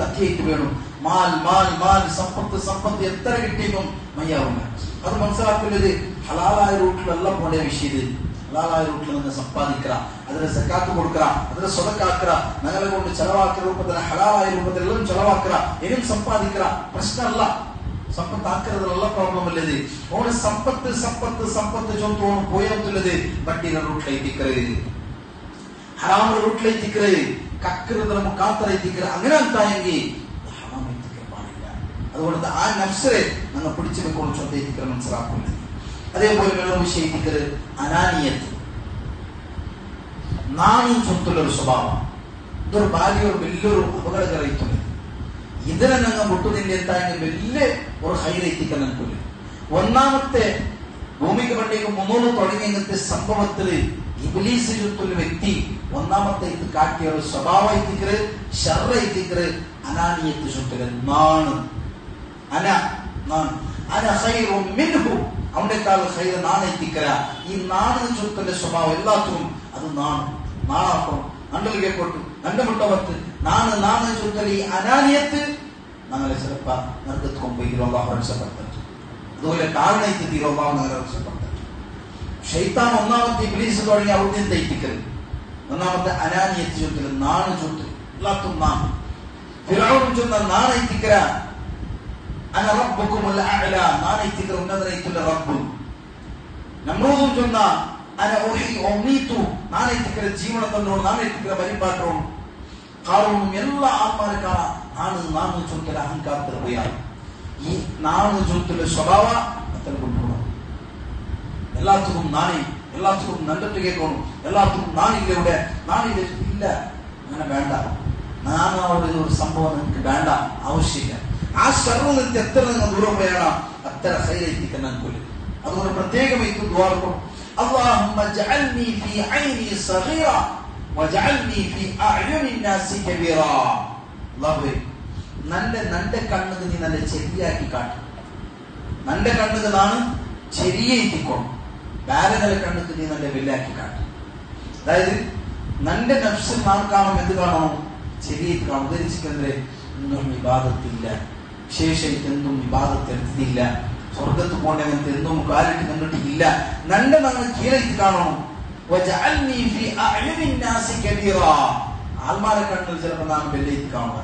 അത്യായിട്ട് വേണം. മാൽ മാൽ മാൽ സമ്പത്ത് സമ്പത്ത് എത്ര കിട്ടിയും മയ്യാവുന്ന അത് മനസ്സിലാക്കുന്നത് ഹലാലായ റൂട്ടിലെല്ലാം പോയ വിഷയം. ഹലാലായ റൂട്ടിൽ നിന്ന് സമ്പാദിക്കുക, അതിന് സക്കാത്ത് കൊടുക്കുക, അതിന് സ്വതക്കാക്കുക, ഞങ്ങളെ കൊണ്ട് ചെലവാക്കുന്ന രൂപത്തിൽ ഹലാലായ രൂപത്തിൽ എല്ലാം ചെലവാക്കുക, ഇനിയും സമ്പാദിക്കുക. പ്രശ്നമല്ല, സമ്പത്താക്കുന്നതിലുള്ള പ്രോബ്ലം അല്ലത്. ഓണ് സമ്പത്ത് സമ്പത്ത് സമ്പത്ത് ചൊന്തോണ് പോയത്തുള്ളത് ബട്ടിയുടെ റൂട്ടിലെത്തിക്കരുത്, ഹറാമിന്റെ റൂട്ടിലെത്തിക്കരുത്, കക്കരുത് മുക്കാത്തറെത്തിക്കരുത്. അങ്ങനെ എന്തായെങ്കിൽ ഹറാം എത്തിക്കാൻ പാടില്ല. അതുകൊണ്ട് ആ നഫ്സിനെ ഞങ്ങൾ പിടിച്ചു വെക്കോളും ചൊന്തയെത്തിക്കാൻ മനസ്സിലാക്കുന്നത്. അതേപോലെ വെള്ളം വിഷയിക്കരുത് അനാനിയത്ത്, നാണും ചൊത്തുള്ളൊരു സ്വഭാവം. ഇതൊരു ഭാര്യയോട് വലിയൊരു അപകടകരമായിട്ടുണ്ട്. ഇതിനെ ഞങ്ങൾ മുട്ടുനിന്റെ എന്തായെങ്കിൽ വലിയ ഒരു ഹൈലൈറ്റിക്കാൻ നമുക്കില്ല. ഒന്നാമത്തെ ഭൂമിക്ക് വേണ്ടിക്ക് 300 തുടങ്ങിയ സംഭവത്തിൽ ഇബ്ലീസ് ചുറ്റുള്ള വ്യക്തി ഒന്നാമത്തെ ഇത് കാട്ടിയ ഒരു സ്വഭാവം എത്തിക്കര് ഷർറ എത്തിക്കര് അനാനിയത്ത് ചുറ്റല് നാണ്. അവനേക്കാൾ ഹൈർ നാണ് എത്തിക്കര. ഈ നാണ് ചുറ്റന്റെ സ്വഭാവം എല്ലാത്തിനും അത് നാണാക്കണം. നണ്ടലിಗೆ ಕೊಟ್ಟು ನಂಡ ಮುಟ್ಟವತ್ತು ನಾನು ನಾನು ಚುತ್ತಲಿ ಅನಾನಿಯತ್ ഞങ്ങളെ ചിലപ്പോ നരകത്തിൽ കൊണ്ടുപോയി അല്ലാഹു രക്ഷപ്പെടുത്തും. അതുപോലെ കാരണ എത്തിത്തീരും അല്ലാഹു ഞങ്ങളെ രക്ഷപ്പെടുത്തും. ശൈത്താൻ ഒന്നാമത്തെ ഇബ്ലീസ് തുടങ്ങി അവിടെ തെറ്റിക്കരുത്. ഒന്നാമത്തെ അനാനിയത്ത് ചുറ്റൽ നാണ് ചുറ്റൽ എല്ലാത്തും നാണ്. ഫിറഔൻ ചൊന്ന നാണ് എത്തിക്കര അന റബ്ബുകുമുൽ അഅല നാണ് എത്തിക്കര ഉന്നതനായിട്ടുള്ള റബ്ബ്. നമ്രൂദും ചൊന്ന അന ഉഹി ഉമീതു നാണ് എത്തിക്കര ജീവന തന്നോട് നാണ് എത്തിക്കര പരിപാട്ടോട്. കാറൂണും എല്ലാ ആത്മാരെ കാണാം നാണ് ചുറ്റൽ അഹങ്കാരത്തിൽ പോയാൽ ഈ നാണ് ചുറ്റൽ സ്വഭാവ അത്ര കൊണ്ടുപോകണം. എല്ലാത്തിനും നാണി, എല്ലാത്തിനും നണ്ടിട്ട് കേൾക്കണം, എല്ലാത്തിനും നാണിലൂടെ നാണില്ല ഇല്ല. അങ്ങനെ വേണ്ട. നാണോട് ഒരു സംഭവം നിങ്ങൾക്ക് വേണ്ട, ആവശ്യമില്ല. ആ ശർവ്വ നിങ്ങൾക്ക് എത്ര നിങ്ങൾ ദൂരം പോയാണോ അത്ര ഹൈലൈറ്റിക്കാൻ നമുക്ക്. അതുകൊണ്ട് പ്രത്യേകമായിട്ട് ദ്വാരക്കും അല്ലാഹുമ്മ ജഅൽനി ഫീ ഐനി സഗീറ വജഅൽനി ഫീ അഅ്യുനി നാസി കബീറ. അല്ലാഹുവേ നന്റെ കണ്ണുക നീ നല്ല ചെറിയാക്കി കാട്ടും. നന്റെ കണ്ണുക നാണ് ചെറിയേറ്റിക്കോണം, വേറെ കണ്ണുക്ക് നീ നല്ല വലുതാക്കി കാട്ടും. അതായത് നന്റെ നഫ്സിൽ നാം കാണും എന്ത് കാണണം, ചെറിയ കാണും. ഉദ്ധരിച്ചിട്ടുണ്ടേ ഒന്നും വിവാദത്തില്ല, വിശേഷമായിട്ട് എന്തും വിവാദത്തെടുത്തില്ല, സ്വർഗത്ത് പോകേണ്ടവൻ എന്തും കാലിട്ട് കണ്ടിട്ടില്ല. നന്റെ നമ്മൾ കീഴേക്ക് കാണണം. ആൽമാരെ കണ്ണിൽ ചിലപ്പോൾ നാം വെള്ളേക്ക് കാണുക,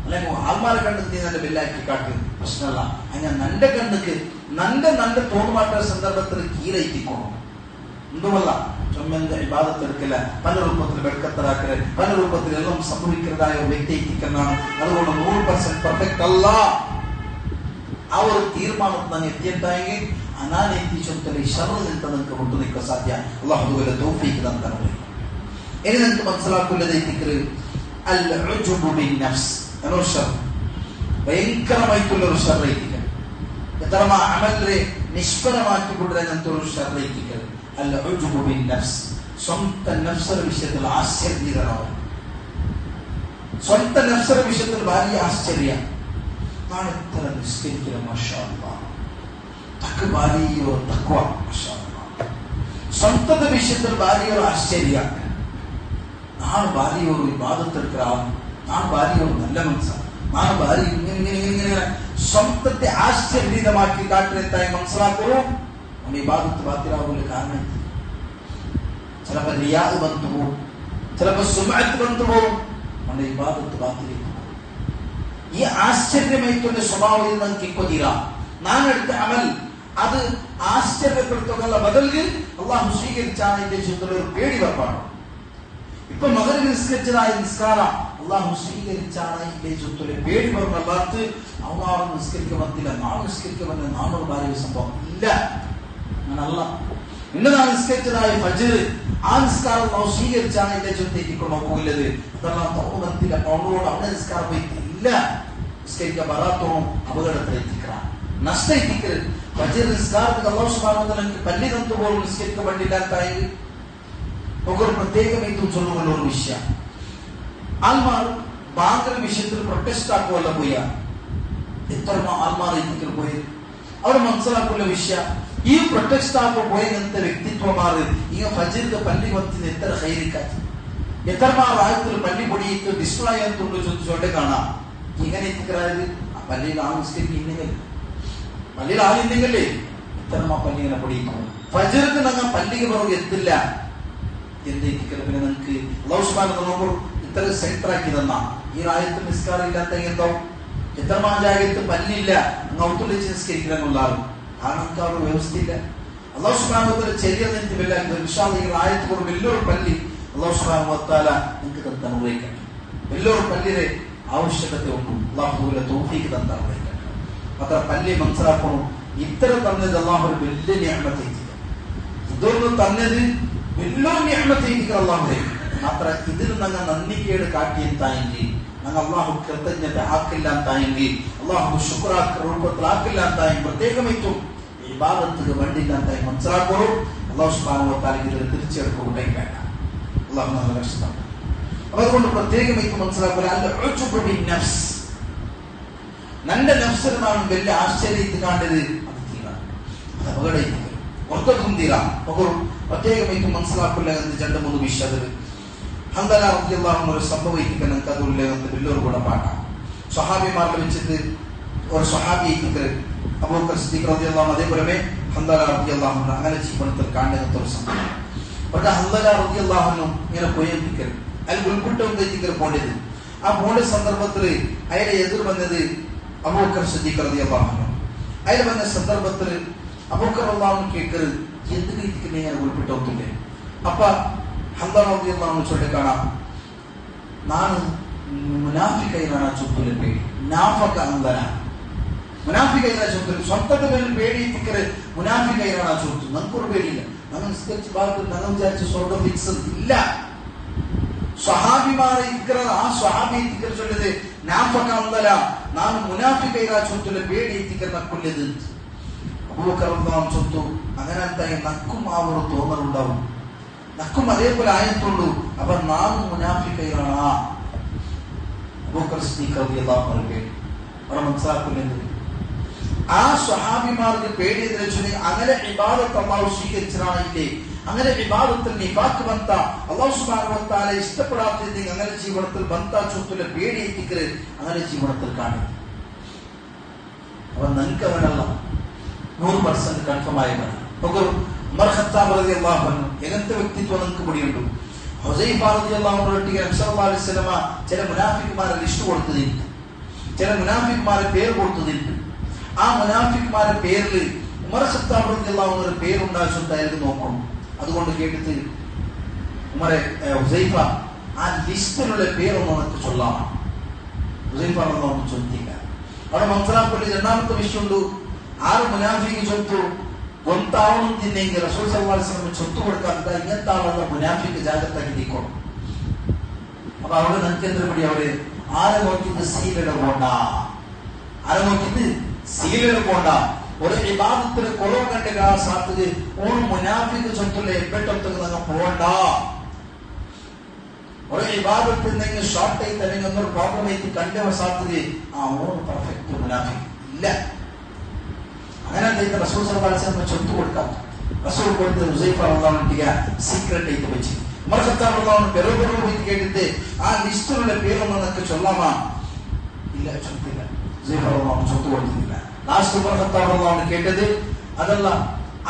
അല്ലെങ്കിൽ ആൽമാരെ കണ്ണിൽ നീ നല്ല വെള്ളാക്കി കാട്ട്, പ്രശ്നമല്ല. അങ്ങനെ നന്റെ കണ്ണുക്ക് നന്റെ തോന്നുമാട്ട സന്ദർഭത്തിൽ കീഴേറ്റിക്കോണം. എന്തുമല്ല ചൊമ്മന്റെ വിവാദത്തെടുക്കല, പല രൂപത്തിൽ വെടുക്കത്തരാക്കല്, പല രൂപത്തിൽ എല്ലാം സംഭവിക്കുന്നതായ ഒരു വ്യക്തി എത്തിക്കുന്നതാണ്. അതുകൊണ്ട് 100% പെർഫെക്റ്റ് അല്ല. ആ ഒരു തീരുമാനത്തിൽ നാം എത്തിയിട്ടായെങ്കിൽ അനാനെത്തി ചൊത്തല് ഷർറ് നിൽക്കാൻ നിങ്ങൾക്ക് വിട്ടു നിൽക്കാൻ സാധ്യ. അല്ലാഹു അതുപോലെ തൗഫീഖ് തന്നു. ഇനി നിങ്ങൾക്ക് മനസ്സിലാക്കുന്നത് അൽ ഉജ്ബു ബിൻ നഫ്സ് എന്നൊരു ഷർ, ഭയങ്കരമായിട്ടുള്ള ഒരു ഷർ എത്തിക്കൽ. എത്ര അമലിനെ നിഷ്ഫലമാക്കിക്കൊണ്ടിരുന്ന ഒരു ഷർ എത്തിക്കൽ അൽ ഉജ്ബു ബിൻ നഫ്സ്. സ്വന്തം നഫ്സിന്റെ വിഷയത്തിൽ ആശ്ചര്യകരമാണ്. സ്വന്തം നഫ്സിന്റെ വിഷയത്തിൽ വലിയ ആശ്ചര്യം. നാളെ എത്ര നിസ്കരിക്കണം, മാഷാ അല്ലാഹ്. തക്ക് വലിയൊരു തഖ്വ, മാഷാ അല്ലാഹ്. സ്വന്തം വിഷയത്തിൽ വലിയൊരു ആശ്ചര്യം. നാളെ വലിയൊരു ഇബാദത്തെടുക്കുന്ന ആൾ, നാളെ വലിയൊരു നല്ല മനസ്സാണ്, നാളെ ഭാര്യ ഇങ്ങനെ സ്വന്തത്തെ ആശ്ചര്യമാക്കി കാട്ടിനെത്തായി മനസ്സിലാക്കൂ. നമ്മുടെ ഇബാദത്ത് ബാത്തിലാവുന്ന കാരണം ചിലപ്പോൾ റിയാദ് ബന്ധു പോകും, ചിലപ്പോൾ സുമഅത്ത് ബന്ധു പോകും, നമ്മുടെ ഇബാദത്ത് ബാത്തിലേക്ക് പോകും. ഈ ആശ്ചര്യമായിട്ടുള്ള സ്വഭാവത്തിൽ നമുക്ക് ഇപ്പൊ തീരാം. നാനെടുത്ത അമൽ അത് ആശ്ചര്യപ്പെടുത്തുന്ന ബദലിൽ അള്ളാഹു സ്വീകരിച്ചാണ് എന്റെ ജീവിതത്തിൽ ഒരു പേടി വെപ്പാണ്. ഇപ്പൊ മഗ്‌രിബ് നിസ്കരിച്ചതായ നിസ്കാരം അള്ളാഹു സ്വീകരിച്ചാണ് ഇല്ലേ ചുറ്റൂലെ പേടി പറഞ്ഞ ഭാഗത്ത് അള്ളാഹു നിസ്കരിക്കാൻ പറ്റില്ല, നാളെ നിസ്കരിക്കാൻ പറ്റില്ല, 400 ഭാര്യ സംഭവം ഇല്ല. അങ്ങനല്ല. ഇന്ന് നാം നിസ്കരിച്ചതായ ഫജ്ർ, ആ നിസ്കാരം അള്ളാഹു സ്വീകരിച്ചാണ് ഇല്ലേ ചുറ്റേറ്റിക്കൊണ്ടോ പോകുന്നത്. അതെല്ലാം തോന്നത്തില്ല, അവളോട് അവിടെ നിസ്കാരം പോയിട്ടില്ല. നിസ്കരിക്കാൻ വരാത്തോളം അപകടത്തിലെത്തിക്കണം, നഷ്ടം. ഫജ്ർ നിസ്കാരത്തിൽ അള്ളാഹു സുബ്ഹാനഹു വ തആല പള്ളി തന്നുപോലും നിസ്കരിക്കാൻ വേണ്ടിയില്ലാത്തായി ഒരു പ്രത്യേകമായിട്ടും ചൊല്ലുകൊള്ള ഒരു വിഷയം. ആൾമാർ ബാങ്കര വിഷയത്തിൽ പ്രൊട്ടസ്റ്റ് ആക്കുവല്ല പോയ എത്ര ആൾമാർ ഇതിൽ പോയത് അവർ മനസ്സിലാക്കുള്ള വിഷയം. ഈ പ്രൊട്ടസ്റ്റ് ആക്കോ പോയങ്ങനത്തെ വ്യക്തിത്വമാർ ഈ ഫജ്റിന്റെ പള്ളി വത്തിന് എത്ര ഹൈരിക്കാറ്റ് എത്ര ആയത്തിൽ പള്ളി പൊടിയിട്ട് ഡിസ്ട്രോയ് ആയതുകൊണ്ട് ചോദിച്ചോട്ടെ കാണാം. ഇങ്ങനെ എത്തിക്കാറ് പള്ളിയിൽ ആ നിസ്കരിക്കുന്നില്ല, പള്ളിയിൽ ആളില്ലെങ്കിലേ എത്ര പള്ളി ഇങ്ങനെ പൊടിയിക്കും. ഫജ്റിന് ഞങ്ങൾ പള്ളിക്ക് പുറകെ എത്തില്ല. എന്തെങ്കിലും പിന്നെ നിങ്ങൾക്ക് അല്ലാഹു സുബ്ഹാനഹു വ തആല ഇത്ര സെന്ററാക്കി തന്ന ഈ ആയത്തിൽ നിസ്കാരം ഇല്ലാത്ത എന്തോ എത്ര മാജാകത്ത് പല്ലില്ല അങ്ങോട്ടുള്ള നിസ്കരിക്കാനുള്ള ആൾക്ക് ആ വ്യവസ്ഥയില്ല. അല്ലാഹു സുബ്ഹാനഹു വ തആല ചെറിയ നെഞ്ചില്ല ഇൻഷാ അല്ലാഹ് ഈ ആയത്തിൽ വലിയൊരു പള്ളി അല്ലാഹു സുബ്ഹാനഹു വ തആല നിങ്ങൾക്ക് തന്നറിയിക്കണം. വലിയൊരു പള്ളിയുടെ ആവശ്യകത ഉണ്ട്. അല്ലാഹു തൗഫീഖ് തന്നറിയിക്കണം. അത്ര പള്ളി മനസ്സിലാക്കണം. ഇത്ര തന്നത് അല്ലാഹു ഒരു വലിയ നിഅമത്ത്. ഇതൊന്നും തന്നത് വലിയൊരു നിഅമത്ത് അല്ലാഹു. മാത്ര ഇതിൽ ഞങ്ങൾ നന്ദിക്കേട് കാട്ടിയെത്തായെങ്കിൽ ഞങ്ങൾ അള്ളാഹു കൃതജ്ഞത ആക്കില്ലാത്തായെങ്കിൽ അള്ളാഹു ശുക്രാക്ക് രൂപത്തിലാക്കില്ലാത്തായും പ്രത്യേകമായിട്ടും ഇബാദത്തിന് വേണ്ടിയില്ലാത്തായി മനസ്സിലാക്കൂ. അള്ളാഹു സുബ്ഹാനഹു വ തആല ഇതിൽ തിരിച്ചെടുക്കുക വേണ്ട. അള്ളാഹു നല്ല കഷ്ടമാണ്. അതുകൊണ്ട് പ്രത്യേകമായിട്ട് മനസ്സിലാക്കുക നന്റെ നഫ്സിന് നാം വലിയ ആശ്ചര്യത്തിൽ കാണേണ്ടത് അത് തീരാണ്, അത് അപകടം ഒർക്കും തീരാം. പ്രത്യേകമായിട്ട് മനസ്സിലാക്കില്ല എന്ന് 2-3 വിഷയത്തിൽ ഹൻദല റളിയല്ലാഹു അൻഹു ഒരു സംഭവിക്കുന്ന കഥയിലേക്ക് വലിയൊരു ഗുണപാഠം. സ്വഹാബിമാരിൽ വെച്ചിട്ട് ഒരു സ്വഹാബി അബൂബക്കർ സിദ്ദീഖ് റളിയല്ലാഹു അതേപോലെ ഹൻദല റളിയല്ലാഹു അൻഹു അങ്ങനെ ജീവിതത്തിൽ കാണുന്ന ഒരു സംഭവം. പക്ഷേ ഹൻദല റളിയല്ലാഹു അൻഹു ഇങ്ങനെ പോയിരിക്കൽ അയാൾ ഉൾപ്പെട്ട ഒന്നിരിക്കൽ പോണ്ടത്. ആ പോണ്ട സന്ദർഭത്തിൽ അയാളെ എതിർ വന്നത് അബൂബക്കർ സിദ്ദീഖ് റളിയല്ലാഹു അൻഹു. അയാൾ വന്ന സന്ദർഭത്തിൽ അബൂബക്കർ റളിയല്ലാഹു അൻഹു കേൾക്കരുത് എന്ത് രീതിക്ക് ഞാൻ ഉൾപ്പെട്ട ഒന്നില്ലേ. അപ്പ ഹൻദല റളിയല്ലാഹു അൻഹു ചൊല്ലി കാണാം, ನಾನು ಮುನಾಫಿಕೈನ ಚುತ್ತೂಲೆ ಬೇಡಿ ನಾಫಕ ಅಂದನ ಮುನಾಫಿಕೈನ ಚುತ್ತೂಲೆ ಸ್ವಂತದ ಮೇಲೆ ಬೇಡಿ ತಿಕ್ಕರೆ ಮುನಾಫಿಕೈನ ಚುತ್ತು ನನ್ಕೂರು ಬೇಡಿಲ್ಲ. ನಾನು ಸ್ಕೆಚ್ ಬಾರ್ದು ನಾನು ವಿಚಾರಿಸಿ ಸ್ವರ್ಗ ಫಿಕ್ಸ್ ಇಲ್ಲ. സ്വഹാബിമാരെ ഇക്കറ ആ സ്വഹാബി തിക്കർ ചൊല്ലത് നാഫക അന്തല ನಾನು ಮುನಾಫಿಕೈನ ಚುತ್ತೂಲೆ ಬೇಡಿ ತಿಕ್ಕರೆ ನಕ್ಕೊಳ್ಳದು. അബൂബക്കർ റളിയല്ലാഹു അൻഹു ചൊത്തു അങ്ങനെ എന്തായി നക്കും ആ ഒരു തോന്നലുണ്ടാവും. നക്കും അതേപോലെ ആയത്തുള്ളൂ. അപ്പൊ നാം മുനാഫിക്കൈനാ അബൂബക്കർ സിദ്ദീഖ് റളിയല്ലാഹു അൻഹു അവർ മനസ്സിലാക്കുന്നത് ആ സ്വഹാബിമാർക്ക് പേടിയെന്ന് വെച്ചാൽ അങ്ങനെ ഇബാദത്ത് അല്ലാഹു സ്വീകരിച്ചതായില്ലേ, അങ്ങനെ ഇബാദത്തിൽ നിഫാഖ് ബന്ത അല്ലാഹു സുബ്ഹാനഹു വ തആല ഇഷ്ടപ്പെടാത്തത് അങ്ങനെ ജീവിതത്തിൽ ബന്ത ചുറ്റുള്ള പേടി എത്തിക്കല് അങ്ങനെ ജീവിതത്തിൽ കാണും. അപ്പൊ നിങ്ങൾക്ക് അവനല്ല 100% കൺഫേം ആയതാണ്. ഉമർ ഖത്താബ് റളിയല്ലാഹു അൻഹു എങ്ങനത്തെ വ്യക്തിത്വം നിങ്ങൾക്ക് പിടിയുണ്ട്. ഹുസൈഫ റളിയല്ലാഹു അൻഹു നബി സല്ലല്ലാഹു അലൈഹി വസല്ലമ ചില മുനാഫിഖുമാരെ ലിസ്റ്റ് കൊടുത്തതില്ല, ചില മുനാഫിഖുമാരെ പേര് കൊടുത്തതില്ല. ആ മുനാഫിഖുമാരെ പേരിൽ ഉമർ ഖത്താബ് റളിയല്ലാഹു അൻഹു ഒരു പേരുണ്ടായിട്ടുണ്ടായിരുന്നു നോക്കണം. അതുകൊണ്ട് കേട്ടിട്ട് ഉമറെ ഹുസൈഫ ആ ലിസ്റ്റിലുള്ള പേരൊന്നും നമുക്ക് ചൊല്ലാം. ഹുസൈഫ റളിയല്ലാഹു അൻഹു ചൊല്ലില്ല. അവിടെ മനസ്സിലാക്കിയ രണ്ടാമത്തെ വിഷയമുണ്ട്. 6 മുനാഫിഖ് ചൊത്തു ಗೊಂತಾವನು ತಿನ್ನೆಂಗೆ ರಸೂಲ್ ಸಲ್ಲಲ್ಲಾಹು ಅಲೈಹಿ ವಸಲ್ಲಂ ಚೊತ್ತು കൊടുക്കാത്ത ഇങ്ങനത്തെ ആളുള്ള മുനാഫിക്ക് ജാഗ്രതയാക്കി നിൽക്കണം. അപ്പൊ അവിടെ നനക്കേന്ദ്ര പടി അവര് ആരെ നോക്കിയിട്ട് സീലയുടെ പോണ്ട, ആരെ നോക്കിയിട്ട് സീലയുടെ പോണ്ട. ഒരു ഇബാദത്തിന് കുറവ് കണ്ട സാധ്യത ഒരു മുനാഫിക്ക് ചൊത്തുള്ള എപ്പെട്ടൊക്കെ നിങ്ങൾ പോണ്ട. ഒരു ഇബാദത്തിൽ ഷോർട്ട് ആയി തന്നെ ഒന്നൊരു പ്രോബ്ലം ആയിട്ട് കണ്ട സാധ്യത ആ ഓൺ പെർഫെക്റ്റ് മുനാഫിക്ക് ഇല്ല. അങ്ങനെ റസൂൽ സല്ലല്ലാഹു അലൈഹി വസല്ലം ചൊത്തു കൊടുക്കാം. റസൂൽ കൊടുത്ത് ഹുസൈഫ റളിയല്ലാഹു അൻഹു സീക്രട്ട് ആയിട്ട് വെച്ച് ഉമർ ഖത്താബ് റളിയല്ലാഹു അൻഹു പെറുപെറു പോയി കേട്ടിട്ട് ആ ലിസ്റ്റിലുള്ള പേരൊന്നും നമുക്ക് ചൊല്ലാമാ ഇല്ല, ചൊത്തില്ല. ഹുസൈഫ റളിയല്ലാഹു അൻഹു ചൊത്തു കൊടുത്തില്ല. ലാസ്റ്റ് ഉമർ ഖത്താബ് റളിയല്ലാഹു അൻഹു കേട്ടത് അതല്ല,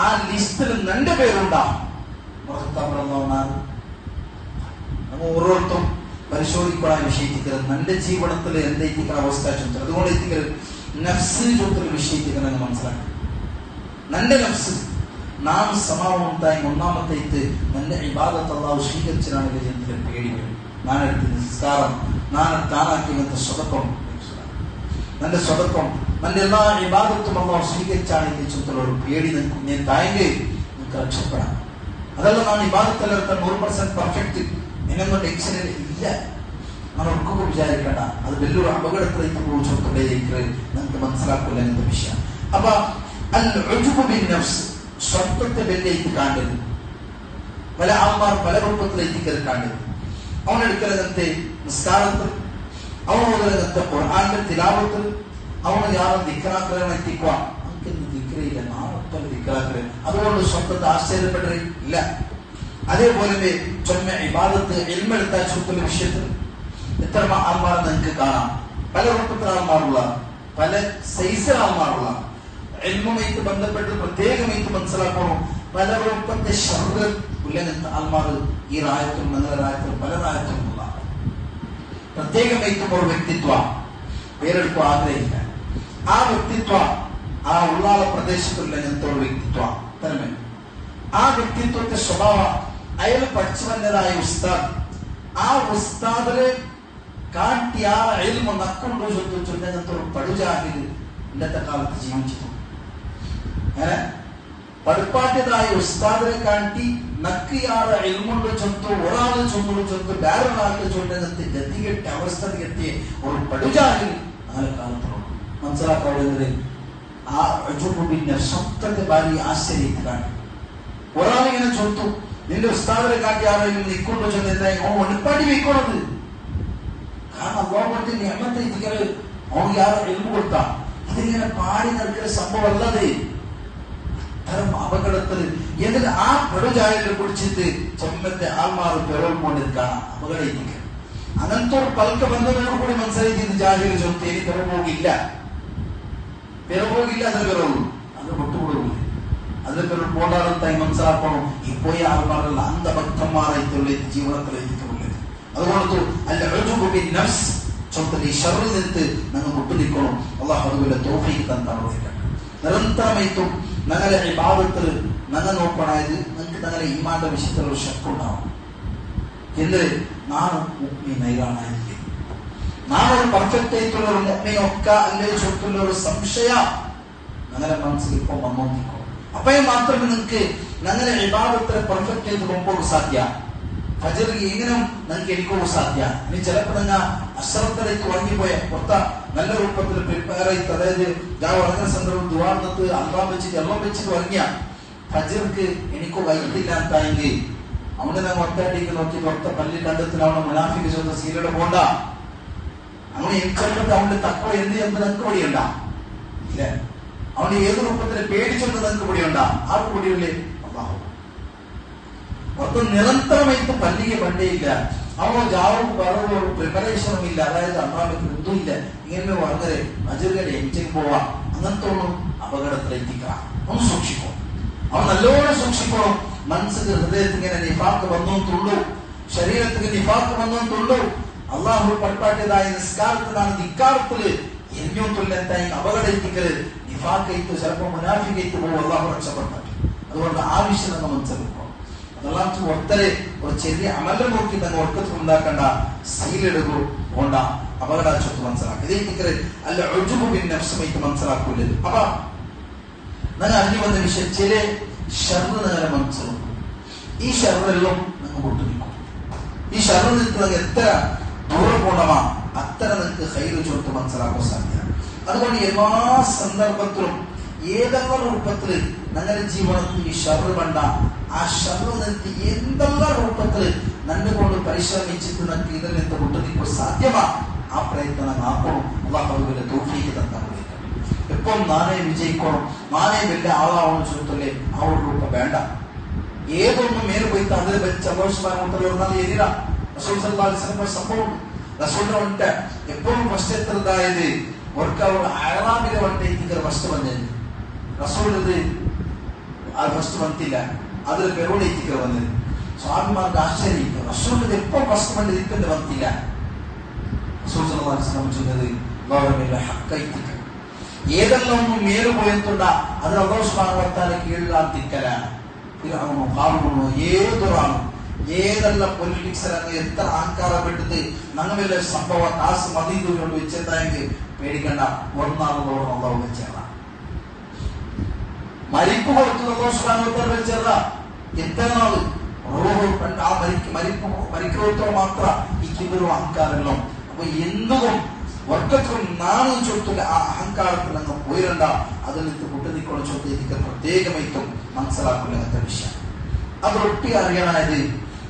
ആ ലിസ്റ്റിൽ നിന്റെ പേരുണ്ടാ. ഉമർ ഖത്താബ് റളിയല്ലാഹു അൻഹു നമ്മൾ ഓരോരുത്തരും പരിശോധിക്കാൻ വിഷയിക്കുന്നത് നിന്റെ ജീവിതത്തിൽ എന്തെത്തിക്കുന്ന അവസ്ഥ ചൊത്തുന്നത്. അതുകൊണ്ട് എത്തിക്കരുത് നഫ്സ് ചൊത്തുള്ള വിഷയത്തിൽ തന്നെ മനസ്സിലാക്കി. നന്റെ നഫ്സ് നാം സമാവത്തായി ഒന്നാമത്തേക്ക് നല്ല ഇബാദത്ത് അല്ലാഹു സ്വീകരിച്ചതാണ് ജനത്തിൽ പേടി വരും. നാനെടുത്ത് നിസ്കാരം താനാക്കിയങ്ങനത്തെ സ്വതത്വം, നല്ല സ്വതത്വം, നല്ല എല്ലാ ഇബാദത്തും അള്ളാഹു സ്വീകരിച്ചാണ് ചുറ്റുള്ള ഒരു പേടി നിൽക്കും. ഞാൻ തായെങ്കിൽ നിങ്ങൾക്ക് രക്ഷപ്പെടാം. അതല്ല ನಾನು ഇബാദത്തെല്ലാം 100% പെർഫെക്റ്റ് എന്നെക്കൊണ്ട് എക്സലന്റ് ഇല്ല. നമ്മൾ ഒന്നും വിചാരിക്കണ്ട. അത് വലിയൊരു അപകടത്തിലേക്ക് പോയിക്കൊണ്ടേയിരിക്കുന്നത് നമുക്ക് മനസ്സിലാക്കില്ല എന്ന വിഷയം. അപ്പൊ അൽ ഉജ്ബു ബിൻ നഫ്സ്, സ്വന്തത്തെ വെല്ലേക്ക് കാണരുത്. പല ആൾമാർ പല രൂപത്തിലേക്ക് കാണരുത്. അവനെടുക്കലകത്തെ നിസ്കാരത്തിൽ, അവനോടകത്തെ ഖുർആന്റെ തിലാവത്തിൽ, അവന് യാറും ദിക്റാക്കളെ എത്തിക്കുക. നമുക്കിന്ന് ദിക്റയില്ല, നാളെ ദിക്റാക്കളെ. അതുകൊണ്ട് സ്വന്തത്തെ ആശ്ചര്യപ്പെട്ടേ ഇല്ല. അതേപോലെ ചൊമ്മ ഇബാദത്ത് ഇൽമെടുത്ത ചുറ്റുള്ള വിഷയത്തിൽ എത്ര ആൾമാർ നിങ്ങൾക്ക് കാണാം. പല രൂപത്തിൽ ആൾമാറുള്ള, പല സൈസിൽ ആൾമാറുള്ള, ഇൽമുമായിട്ട് ബന്ധപ്പെട്ട് പ്രത്യേകമായിട്ട് മനസ്സിലാക്കണം. പല രൂപത്തെ ഷർറ് ഉള്ളങ്ങനത്തെ ആൾമാർ ഈ റായത്തും നിങ്ങളുടെ റായത്തും പല റായത്തുമുള്ള പ്രത്യേകമായിട്ടും ഒരു വ്യക്തിത്വ പേരെടുക്കുക ആഗ്രഹിക്കുക. ആ വ്യക്തിത്വ ആ ഉള്ളാള പ്രദേശത്തുള്ള അങ്ങനത്തെ ഒരു വ്യക്തിത്വ തരമേ. ആ വ്യക്തിത്വത്തെ സ്വഭാവ അയാൾ പഠിച്ചു വന്നതായ ഉസ്താദ്, ആ ഉസ്താദില് കാട്ടി ആ ഇൽമു നക്കുണ്ടോ ചോദിച്ചങ്ങനത്തെ ഒരു പടുജാഹിൽ ഇന്നത്തെ കാലത്ത് ജീവിച്ചിട്ടുണ്ട്. അങ്ങനെ പഠിപ്പാട്ടിയതായ ഉസ്താദിനെ കാട്ടി നക്കിയാറ ഇൽമുണ്ട് ചൊന്തു ഒരാള് ചൊന്നു ചൊന്തു വേറൊരാൾക്ക് ചൊല്ലങ്ങനത്തെ ഗതികെട്ടി അവസ്ഥ കെട്ടിയ ഒരു പടുജാഹിൽ അങ്ങനെ കാലത്തുള്ളൂ. മനസ്സിലാക്കാവുന്നത് ആ പിന്നെ സ്വപ്നത്തെ ഭാര്യ ആശ്ചര്യത്തിലാണ്. ഒരാളിങ്ങനെ ചൊത്തു നിന്റെ ഉസ്താദിനെ കാട്ടി ആരെങ്കിലും നിക്കൊണ്ട് ചൊല്ലുന്ന ഒളിപ്പാടി വെക്കണത്. കാരണം അള്ളാഹുവിന്റെ നിയമത്തെ ഇതിങ്ങനെ അവൻ യാറെ എൽമു കൊടുത്ത ഇതിങ്ങനെ പാടി നടക്കുന്ന സംഭവം അല്ലത്. അത്തരം അപകടത്തിൽ എന്നിൽ ആ പടുജാഹിലിനെ കുറിച്ചിട്ട് ചെമ്മന്റെ ആൾമാർ പിറവ് കൊണ്ടിരിക്കണം. അപകടം അങ്ങനത്തെ ഒരു പൽക്ക ബന്ധങ്ങളോട് കൂടി മനസ്സിലാക്കി ജാഹിൽ ചൊത്ത് ഇനി പിറവുപോകില്ല, പിറവുപോകില്ല. അതിന് പിറവുള്ളൂ, അത് വിട്ടുകൊടുക്കില്ല. അതിന് പിറവ് പോടാറത്തായി മനസ്സിലാക്കണം. ഇപ്പോയി ആൾമാരുള്ള അന്ധഭക്തന്മാരായിട്ടുള്ള ജീവിതത്തിലേക്ക് ഉള്ളത്. അതുകൊണ്ട് അല്ല നഫ്സ് ചൊത്തൽ ഈ ഷർറിൽ നിന്ന് ഞങ്ങൾ വിട്ടുനിൽക്കണം. അള്ളാഹു അതുപോലെ തൗഫീഖ് തന്നാണ്. നിരന്തരമായിട്ടും ഞങ്ങളെ ഇബാദത്തിൽ ഞങ്ങൾ നോക്കണത് നിങ്ങൾക്ക് ഞങ്ങളെ ഈമാന്റെ വിഷയത്തിൽ ഒരു ശക്കുണ്ടാവും. എന്ത് നാളെ മുഅ്മിനൈറാണായിരിക്കും, നാളൊരു പെർഫെക്റ്റ് ആയിട്ടുള്ള ഒരു മുഅ്മിനൊക്കെ അല്ലേ ചുറ്റുള്ള ഒരു സംശയ ഞങ്ങളെ മനസ്സിൽ ഇപ്പൊ വന്നോക്കിക്കോ. അപ്പഴേ മാത്രമേ നിങ്ങൾക്ക് ഞങ്ങളെ ഇബാദത്തിലെ പെർഫെക്റ്റ് ആയിട്ട് പോകുമ്പോൾ സാധ്യ. ഫജർ എങ്ങനെ നിങ്ങൾക്ക് എനിക്കോ സാധ്യ. ഇനി ചിലപ്പോൾ നിങ്ങൾ അശ്രദ്ധയിലേക്ക് ഉറങ്ങിപ്പോയ പുറത്ത നല്ല രൂപത്തിൽ പ്രിപ്പയർ ആയിട്ട്, അതായത് ഞാൻ ഉറങ്ങുന്ന സന്ദർഭം ദുആർന്നത്ത് അൽവാം വെച്ചിട്ട് എല്ലാം വെച്ചിട്ട് ഉറങ്ങിയ ഫജർക്ക് എനിക്കോ വൈകിട്ടില്ലാത്തായെങ്കിൽ അവനെ ഞാൻ ഒറ്റയാട്ടിക്ക് നോക്കി പുറത്ത പള്ളി കണ്ടത്തിൽ അവനെ മുനാഫിക്ക് ചോദിച്ച സീലയുടെ പോണ്ട. അങ്ങനെ എനിക്കറിയിട്ട് അവന്റെ തക്കവ എന്ത് ചെയ്യുന്നത് നിങ്ങൾക്ക് പൊടിയുണ്ട ഇല്ല. അവന് ഏത് രൂപത്തിൽ പേടിച്ചൊന്ന് നിങ്ങൾക്ക് പൊടിയുണ്ട. ആ പൊടിയില്ലേ അള്ളാഹു ഒട്ടും നിരന്തരമായിട്ട് പള്ളിക്ക് പണ്ടേയില്ല. അവനോ ജാവും പറവോ പ്രിപ്പറേഷനും ഇല്ല. അതായത് അമ്മാവിക്ക് ഒന്നുമില്ല. ഇങ്ങനെ വളരെ അജുരുടെ എഞ്ചിൻ പോവാം. അങ്ങനത്തെ ഒന്നും അപകടത്തിലെത്തിക്കാം. ഒന്ന് സൂക്ഷിക്കും. അവൻ നല്ലോണം സൂക്ഷിക്കണം. മനസ്സിന് ഹൃദയത്തിൽ ഇങ്ങനെ നിഫാക്ക് വന്നോത്തുള്ളൂ, ശരീരത്തിന് നിഫാക്ക് വന്നോത്തുള്ളൂ. അള്ളാഹു പഠിപ്പാട്ടിയതായ നിസ്കാരത്തിലാണ് നിക്കാരത്തില് എഞ്ഞോത്തുള്ള എന്തായി അപകടത്തിക്കല് നിഫാക്കയത്ത് ചിലപ്പോൾ മുനാഫിക്കയത്ത് പോകും. അള്ളാഹു രക്ഷപ്പെട്ടു. അതുകൊണ്ട് ആവശ്യം നമ്മൾ മനസ്സിലാക്കണം. അതെല്ലാം ഒത്തരെ ഒരു ചെറിയ അമല നോക്കി തന്നെ ഒക്കത്തിൽ ഉണ്ടാക്കേണ്ട, സീലെടുക്കൂ പോണ്ട, അപകടച്ചൊത്ത് മനസ്സിലാക്കുക. ഇതേ അല്ല ഉജ്ബു ബിൻ നഫ്സുമായിട്ട് മനസ്സിലാക്കൂല. അപ്പൊ ഞാൻ അറിഞ്ഞു വന്ന വിഷയം ചില ഷർറ് നിങ്ങളെ മനസ്സിലാക്കും. ഈ ഷർറെല്ലാം നിങ്ങൾ പൊട്ടുനിൽക്കും. ഈ ഷർറ് നിൽക്കുന്നത് എത്ര ദൂരം പോണമാ അത്ര നിങ്ങൾക്ക് ഹൈറ് ചൊത്ത് മനസ്സിലാക്കാൻ സാധ്യത. അതുകൊണ്ട് എല്ലാ സന്ദർഭത്തിലും ഏതെല്ലാം രൂപത്തിൽ ഞങ്ങളുടെ ജീവിതത്തിൽ ഈ ഷർറ് വേണ്ട, ആ ഷർറ് നിർത്തി എന്തെല്ലാം രൂപത്തിൽ നന്നുകൊണ്ട് പരിശ്രമിച്ചിട്ട് നമുക്ക് ഇതിൽ നിന്ന് വിട്ടുനിൽക്കാൻ സാധ്യമാ. ആ പ്രയത്നം ആക്കണം. അള്ളാഹു അതുപോലെ തൗഫീഖ് തന്നാണ്. എപ്പം നാനേ വിജയിക്കണം, നാനേ വലിയ ആളാവണം ചോദിച്ചല്ലേ ആ ഒരു രൂപം വേണ്ട. ഏതൊന്നും മേലെ പോയിട്ട് അതിൽ വെച്ച് സന്തോഷമാകുന്ന എതിര റസൂൽ സല്ലല്ലാഹു അലൈഹി വസല്ലം സംഭവം റസൂലിനെ വന്നിട്ട് എപ്പോഴും ഫസ്റ്റ് എത്രതായത് ഒരിക്കലും അയറാമിലെ വന്നിട്ട് ഫസ്റ്റ് വന്നത് റസൂൽ ഇത് അത് ഫസ്റ്റ് വന്നില്ല. അതിൽ പെരോടേക്ക് വന്നത് സ്വാമിമാർക്ക് ആശ്ചര്യം. റസൂൽ ഇത് എപ്പോൾ ഫസ്റ്റ് വണ്ടി ഇരിക്കേണ്ടി വന്നില്ല. റസൂൽ സല്ലല്ലാഹു അലൈഹി വസല്ലം ചൊന്നത് ഗൗരവമില്ല ഹക്കൈത്തിക്ക. ഏതെല്ലാം ഒന്നും മേല് പോയെത്തുണ്ട അതിൽ അല്ലാഹു സുബ്ഹാനഹു വ തആല കീഴിലാ തിക്കല. ഫിർഔനോ ഖാറൂനോ ഏതൊരാളും ഏതെಲ್ಲ പൊളിറ്റിക്സിലാണ് എത്ര അഹങ്കാരപ്പെട്ടിട്ട് ഞങ്ങളിലെ സംഭവം കാസ് മതിയത് കൊണ്ട് വെച്ചെന്തായെങ്കിൽ പേടിക്കണ്ട, ഒന്നാമതോളം അള്ളാഹു വെച്ചേറാം. മരിപ്പ് കൊടുത്ത് വെച്ചേറ എത്ര നാള് ആ മരിക്കുന്നോടത്തോളം മാത്ര ഈ കിബറും അഹങ്കാരങ്ങളും. അപ്പൊ എന്തും ഒറ്റക്കും നാണും ചൊട്ടില്ല ആ അഹങ്കാരത്തിൽ അങ്ങ് പോയിരണ്ട. അതിൽ നിന്ന് കുട്ടിനിക്കോളം ചൊട്ട് എനിക്ക് പ്രത്യേകമായിട്ടും മനസ്സിലാക്കില്ല അങ്ങനത്തെ വിഷയം. അതൊട്ടി അറിയണത്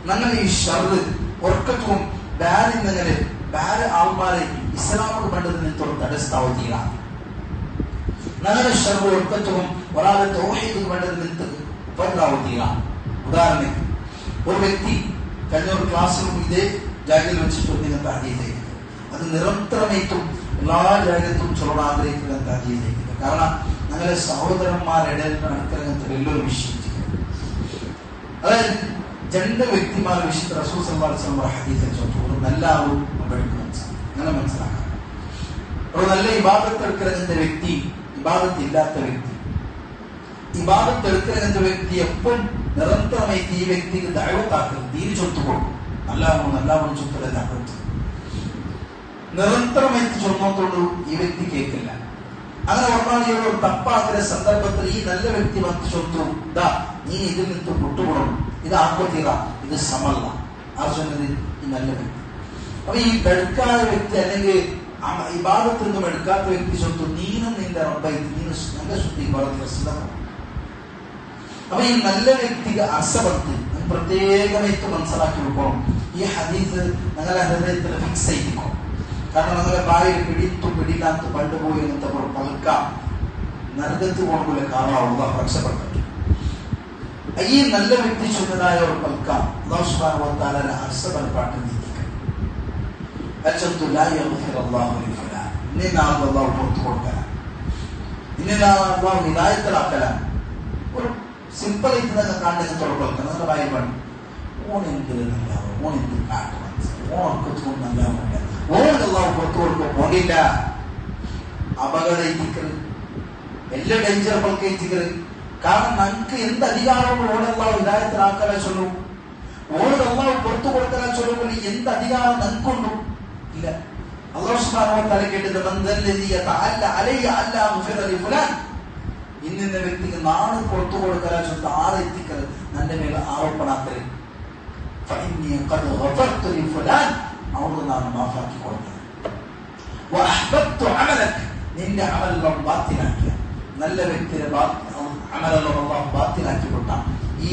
ഞങ്ങൾ ഈ ഷർറ് ഒർക്കത്വം ബാരിന്നങ്ങനെ ബാര ആൾമാരെ ഇസ്ലാമോട് പണ്ടത് നിന്നോട് തടസ്സാവുകയില്ല. ഞങ്ങളുടെ ഷർറ് ഒർക്കത്വം ഒരാളെ തൗഹീദ് പണ്ടത് നിന്ന് ബദലാവുകയില്ല. ഉദാഹരണത്തിന് ഒരു വ്യക്തി കഴിഞ്ഞ ഒരു ക്ലാസ് റൂം ഇതേ ജാഗയിൽ വെച്ചിട്ട് ഇങ്ങനത്തെ ഹദീസ് അത് നിരന്തരമായിട്ടും എല്ലാ ജാഗ്രതയും ചൊല്ലാൻ ആഗ്രഹിക്കുന്നത് ഹദീസ്. കാരണം ഞങ്ങളെ സഹോദരന്മാരുടെ നടക്കുന്ന വലിയൊരു വിഷയം. അതായത് രണ്ട് വ്യക്തിമാരുടെ വിഷയത്തിൽ റസൂൽ സല്ലല്ലാഹു അലൈഹി വസല്ലം ഹദീസിൽ ചോദിച്ചു, ഒരു നല്ല അങ്ങനെ മനസ്സിലാക്കാം. ഒരു നല്ല ഇബാദത്ത് എടുക്കുന്ന വ്യക്തി, ഇബാദത്ത് ഇല്ലാത്ത വ്യക്തി. ഇബാദത്ത് എടുക്കുന്ന വ്യക്തി എപ്പോഴും നിരന്തരമായിട്ട് ഈ വ്യക്തിക്ക് ദഅവത്താക്കും, ദീൻ ചൊത്തു കൊടുക്കും. നല്ലാവണം ചൊത്തല്ല ദഅവത്ത് നിരന്തരമായിട്ട് ചൊന്നോത്തോട് ഈ വ്യക്തി കേൾക്കില്ല. അങ്ങനെ പറഞ്ഞാൽ ഒരു തപ്പാക്കുന്ന സന്ദർഭത്തിൽ ഈ നല്ല വ്യക്തി വന്ന് ചൊത്തു, ഇതാ നീ ഇതിൽ നിന്ന് വിട്ടുകൊടും, ഇത് ആത്മതീറ, ഇത് സമല്ല. ആ ചൊന്നത് ഈ നല്ല വ്യക്തി. അപ്പൊ ഈ എടുക്കാത്ത വ്യക്തി അല്ലെങ്കിൽ ഇബാദത്തിൽ നിന്നും എടുക്കാത്ത വ്യക്തി ചൊത്തു, നീനും നിന്റെ റബ്ബായി നീ നല്ല ശുദ്ധി ഇബാദത്തിൽ. അപ്പൊ ഈ നല്ല വ്യക്തിക്ക് അസബത്ത് പ്രത്യേകമായിട്ട് മനസ്സിലാക്കി കൊടുക്കണം. ഈ ഹദീസ് ഞങ്ങളെ ഹൃദയത്തിൽ ഫിക്സ് ചെയ്യിക്കും. കാരണം ഞങ്ങളെ ഭാര്യ പിടിയില്ലാത്ത പണ്ടുപോയി അങ്ങനത്തെ ഒരു പൽക്ക നരകത്ത് പോകുമ്പോൾ കാരണമാവുക രക്ഷപ്പെട്ടു. ഈ നല്ല വ്യക്തി ചൊന്നതായ ഒരു പൽക്ക അല്ലാഹു സുബ്ഹാനഹു വ തആല അസബൽ പാട്ട് നീക്കുക. അല്ലാഹു പുറത്തു കൊടുക്കല, അല്ലാഹു ഹിദായത്തിലാക്കല. ഒരു സിമ്പിൾ ആയിട്ട് തന്നെ കാണ്ടെങ്കിൽ തുടക്കം നല്ല ഭാര്യ പണി ഓണെന്തില്ല ഓണെന്ത് കാട്ട് ഓർക്കൊന്നും നല്ല ഓണെല്ലാം പുറത്തു കൊടുക്കും പോണില്ല. അപകടം എത്തിക്കരുത്, എല്ലാ ഡേഞ്ചർ പൽക്ക എത്തിക്കരുത്. കാരണം നമുക്ക് എന്ത് അധികാരവും ഓണെല്ലാം ഹിദായത്തിലാക്കലാ ചൊല്ലും, ഓണെല്ലാം പുറത്തു കൊടുക്കലാ ചൊല്ലുമ്പോൾ എന്ത് അധികാരം നമുക്കുണ്ടോ? ഇല്ല. അല്ലാഹു സുബ്ഹാനഹു വ തആല കേട്ടത് മന്ദല്ലദി യതഅല്ല അലയ്യ അല്ലാ ഗുഫിറ ലി ഫുലാൻ, ഇന്ന വ്യക്തിക്ക് നാളെ പുറത്തു കൊടുക്കലാ ചൊല്ലുന്ന ആരെ എത്തിക്കരുത്, ನನ್ನ ಮೇಲೆ ಆರೋಪಣ ಆಗ್ತದೆ. فإني قد غفرت لفلان, ಅವನು ನಾನು ಮಾಫ್ ಹಾಕಿ ಕೊಡ್ತೇನೆ. وأحببت عملك, ನಿನ್ನ ಅಮಲನ್ನು ಬಾತಿಲಾಕಿಯ നല്ല വ്യക്തിയുടെ അമലല്ലോ അല്ലാഹു ബാത്തിലാക്കി ಕೊಟ್ಟ. ഈ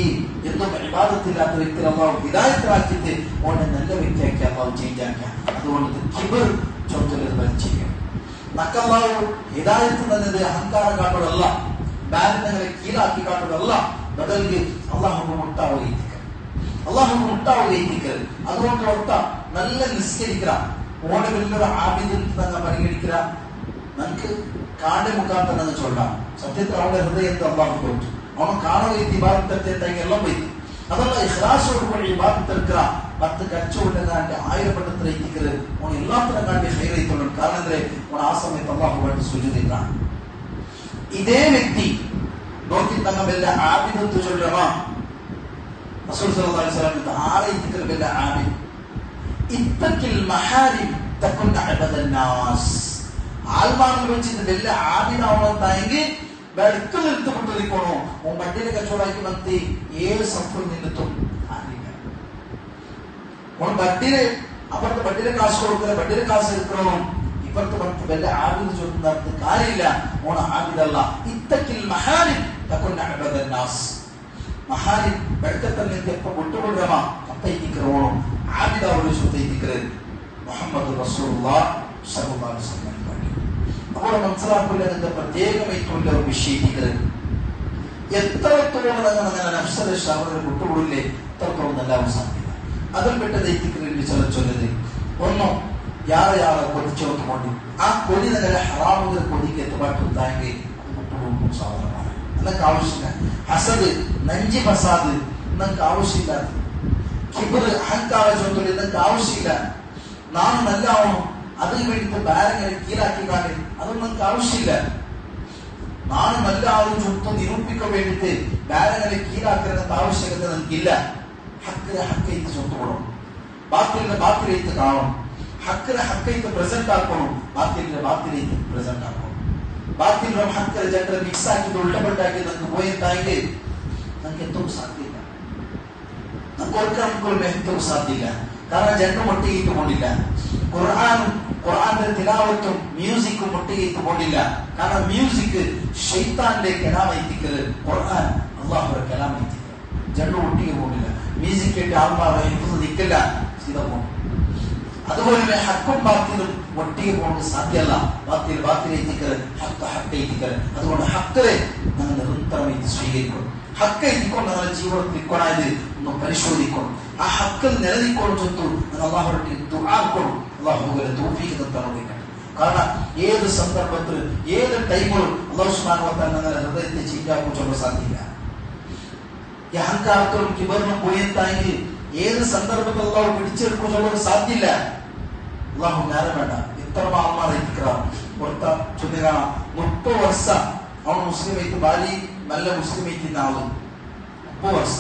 എന്തും ഇബാദത്തില്ലാത്ത വ്യക്തിയെ അല്ലാഹു ഹിദായത്തിലാക്കിയിട്ട് ഓനെ നല്ല വ്യക്തിയാക്കി അല്ലാഹു ചേഞ്ച് ആക്കിയ. അതുകൊണ്ട് കിബർ ചൊല്ലുന്നത് വലിച്ചിരിക്കണം. നക്കല്ലാഹു ഹിദായത്ത് തന്നത് അഹങ്കാരം കാട്ടുന്നതല്ല, ബാരിനങ്ങളെ കീഴാക്കി കാട്ടുന്നതല്ല. ബദലിಗೆ അല്ലാഹു മുട്ടാവുകയിക്കരുത്. അതുകൊണ്ട് ഒട്ട നല്ല നിസ്കരിക്കുക, ഓടെ വലിയൊരു ആബിദിൽ തന്നെ പരിഗണിക്കുക. നമുക്ക് കാണ്ട മുഖാന്തരം എന്ന് ചൊല്ലാം. സത്യത്തിൽ അവന്റെ ഹൃദയത്തെ അല്ലാഹു കൊടുത്തു. അവൻ കാണുകയും ഇബാദത്തെ എല്ലാം പോയി. അതല്ല ഇഖ്ലാസോട് കൂടി ഇബാദത്ത് എടുക്കുക. 10 കച്ചവടക്കാരന്റെ 1000 പട്ടത്തിൽ എത്തിക്കരുത്. ഓൻ എല്ലാത്തിനും കാണ്ടി ഹൈറൈത്തുള്ളൂ. കാരണം എന്തേ ഓൻ ആ സമയത്ത് അല്ലാഹു വേണ്ടി സുജൂദിലാണ്. ഇതേ വ്യക്തി നോക്കി തങ്ങ വല്ല ആബിദത്ത് ചൊല്ലമാ റസൂൽ സല്ലല്ലാഹു അലൈഹി വസല്ലം ആരെ ഇത്തിക്കൽ വല്ല ആബിദ് ഇത്തഖിൽ മഹാരിം തകുൻ അബദൻ നാസ്. ആൽമാറിൽ വെച്ചിട്ട് വല്ല ആബിദാവണമെങ്കിൽ വെടുത്തു നിർത്തിക്കൊണ്ടിരിക്കണോ. ഓൻ ബഡിലെ കച്ചവടമാക്കി വന്ന് 7 സഫിൽ നിന്നെത്തും. ഓൻ ബഡിലെ അപ്പുറത്ത് ബഡിലെ കാശ് കൊടുക്കില്ല, ബഡിലെ കാശ് എടുക്കണോ. ഇപ്പുറത്ത് പത്ത് വല്ല ആബിദ് ചൊല്ലുന്നത് കാര്യമില്ല. ഓൺ ആബിദല്ല. ഇത്തഖിൽ മഹാരിം തകുൻ അബദൻ നാസ്. മഹാരിം വെടുത്തത്തിൽ നിന്ന് എപ്പോൾ വിട്ടുകൊടുക്കമാ അപ്പയിക്കറോണോ ആബിദാവോട് ചൊല്ലിക്കരുത്. മുഹമ്മദ് റസൂലുള്ളാഹി സ്വല്ലല്ലാഹു അലൈഹി വസല്ലം. അപ്പോൾ മനസ്സിലാക്കില്ല എന്താ പ്രത്യേകമായിട്ടുള്ള ഒരു വിഷയിക്കരുത്. എത്രത്തോളം അങ്ങനെ നഫ്സലെ ഷഹവത്തിനെ വിട്ടുകൊടുക്കില്ലേ എത്രത്തോളം നല്ല സാധ്യത. അതിൽ പെട്ടത് എത്തിക്കറിൽ ചൊല്ലത് ഒന്നോ ಯಾರು ಕೊಡಿಚೋತ್ಕೊಂಡು ಆ ಕೊಡಿ ನನಗೆ ಹರಾಮದ ಕೊಡಿಗೆ ಎತ್ತಬಾರ್ದಾಗಿ ಬಿಟ್ಟು ಸಾಧನ ನನಗೆ ಅವಶ್ಯಕ. ಹಸದು ನಂಜಿ ಬಸಾದು ನಂಗೆ ಅವಶ್ಯ ಇಲ್ಲ. ಕಿಬರು ಅಹಂಕಾರ ಜೊತೆ ನಂಗೆ ಅವಶ್ಯ ಇಲ್ಲ. ನಾನು നല്ല ಅವನು അതിന് വേണ്ടിയിട്ട് ബാരങ്ങളെ കീഴാക്കിക്കാണ്, അതൊന്നും നമുക്ക് ആവശ്യമില്ല. ನಾನು നല്ല ആളും ചുറ്റും നിരൂപിക്കാൻ വേണ്ടിയിട്ട് ബാരങ്ങളെ കീഴാക്കുന്ന ആവശ്യകത നമുക്കില്ല. ಹಕ್ಕರೆ ಹಕ್ಕೈತಿ ಸೊತ್ತು ಕೊಡೋಣ, ಬಾತಿಲಿನ ಬಾತಿಲೈತಿ ಕಾಣೋಣ, ಹಕ್ಕರೆ ಹಕ್ಕೈತಿ ಪ್ರೆಸೆಂಟ್ ಹಾಕೋಣ, ಬಾತಿಲಿನ ಬಾತಿಲೈತಿ ಪ್ರೆಸೆಂಟ್ ಹಾಕೋಣ. ಬಾತಿಲ್ ಹಕ್ಕರೆ ಜನರ ಮಿಕ್ಸ್ ಹಾಕಿದ್ದು ಉಲ್ಟಪಟ್ಟ ಹಾಕಿದ್ದು ನಂಗೆ ಹೋಯ್ತಾಯಿಗೆ ನಂಗೆ ಎತ್ತೋಕೆ ಸಾಧ್ಯ ಇಲ್ಲ, ನಂಗೆ ಓದ್ಕೊಂಡು ಎತ್ತೋಕೆ ಸಾಧ್ಯ ಇಲ್ಲ. കാരണം ಜನರು ಒಟ್ಟಿಗೆ ಇಟ್ಟುಕೊಂಡಿಲ್ಲ. ഖുർആന്റെ തിലാവത്തും മ്യൂസിക്കും ഒട്ടിಗೆ ഇട്ടുകൊണ്ടില്ല. കാരണം മ്യൂസിക് ശൈത്താന്റെ കലാമൈത്തിക്കല്, ഖുർആൻ അള്ളാഹുവിന്റെ കലാമൈത്തിക്കല്. ಜನರು ഒട്ടിಗೆ പോകില്ല. മ്യൂസിക് കേട്ട് ആൾമാരെ ഹിഫ്ള് നിൽക്കില്ല, ഇതാവും. അതുപോലെ ഹക്കും ബാത്തിലും ഒട്ടിಗೆ പോകാൻ സാധ്യമല്ല. ബാത്തിൽ ബാത്തിലെത്തിക്കല്, ഹക്ക ഹക്കൈത്തിക്കല്. അതുകൊണ്ട് ഹക്കറെ നമ്മൾ നിരന്തരമായി സ്വീകരിക്കണം. ഹക്ക എത്തിക്കൊണ്ട് നമ്മുടെ ജീവിതത്തിൽ ഇക്കൊണ്ടായത് ഒന്ന് പരിശോധിക്കണം. ആ ഹക്കിൽ നിലനിൽക്കണം ചൊത്തു അള്ളാഹുവിന്റെ ദുആക്കണം. അള്ളാഹുവിന്റെ തൗഫീഖ് തന്നവരാണ്. കാരണം ഏത് സന്ദർഭത്തിൽ ഏത് ടൈമിലും അല്ലാഹു സുബ്ഹാനഹു വ തആല നമ്മുടെ ഹൃദയത്തെ ചീറ്റാക്കാൻ സാധ്യത. ഈ അഹങ്കാരത്തോടും കിബറിനും പോയെത്തായെങ്കിൽ ഏത് സന്ദർഭത്തിൽ അള്ളാഹു പിടിച്ചെടുക്കാൻ സാധ്യമില്ല. അള്ളാഹു നേരം വേണ്ട. ഇത്ര ആൾമാരായിരിക്കാം പുറത്ത ചൊല്ലുക 30 ವರ್ಷ ಅವನು ಮುಸ್ಲಿಂ ಐತಿ, ಬಾರಿ ಮಲ್ಲ ಮುಸ್ಲಿಂ ಐತಿದ್ದ ಆಳು 30 ವರ್ಷ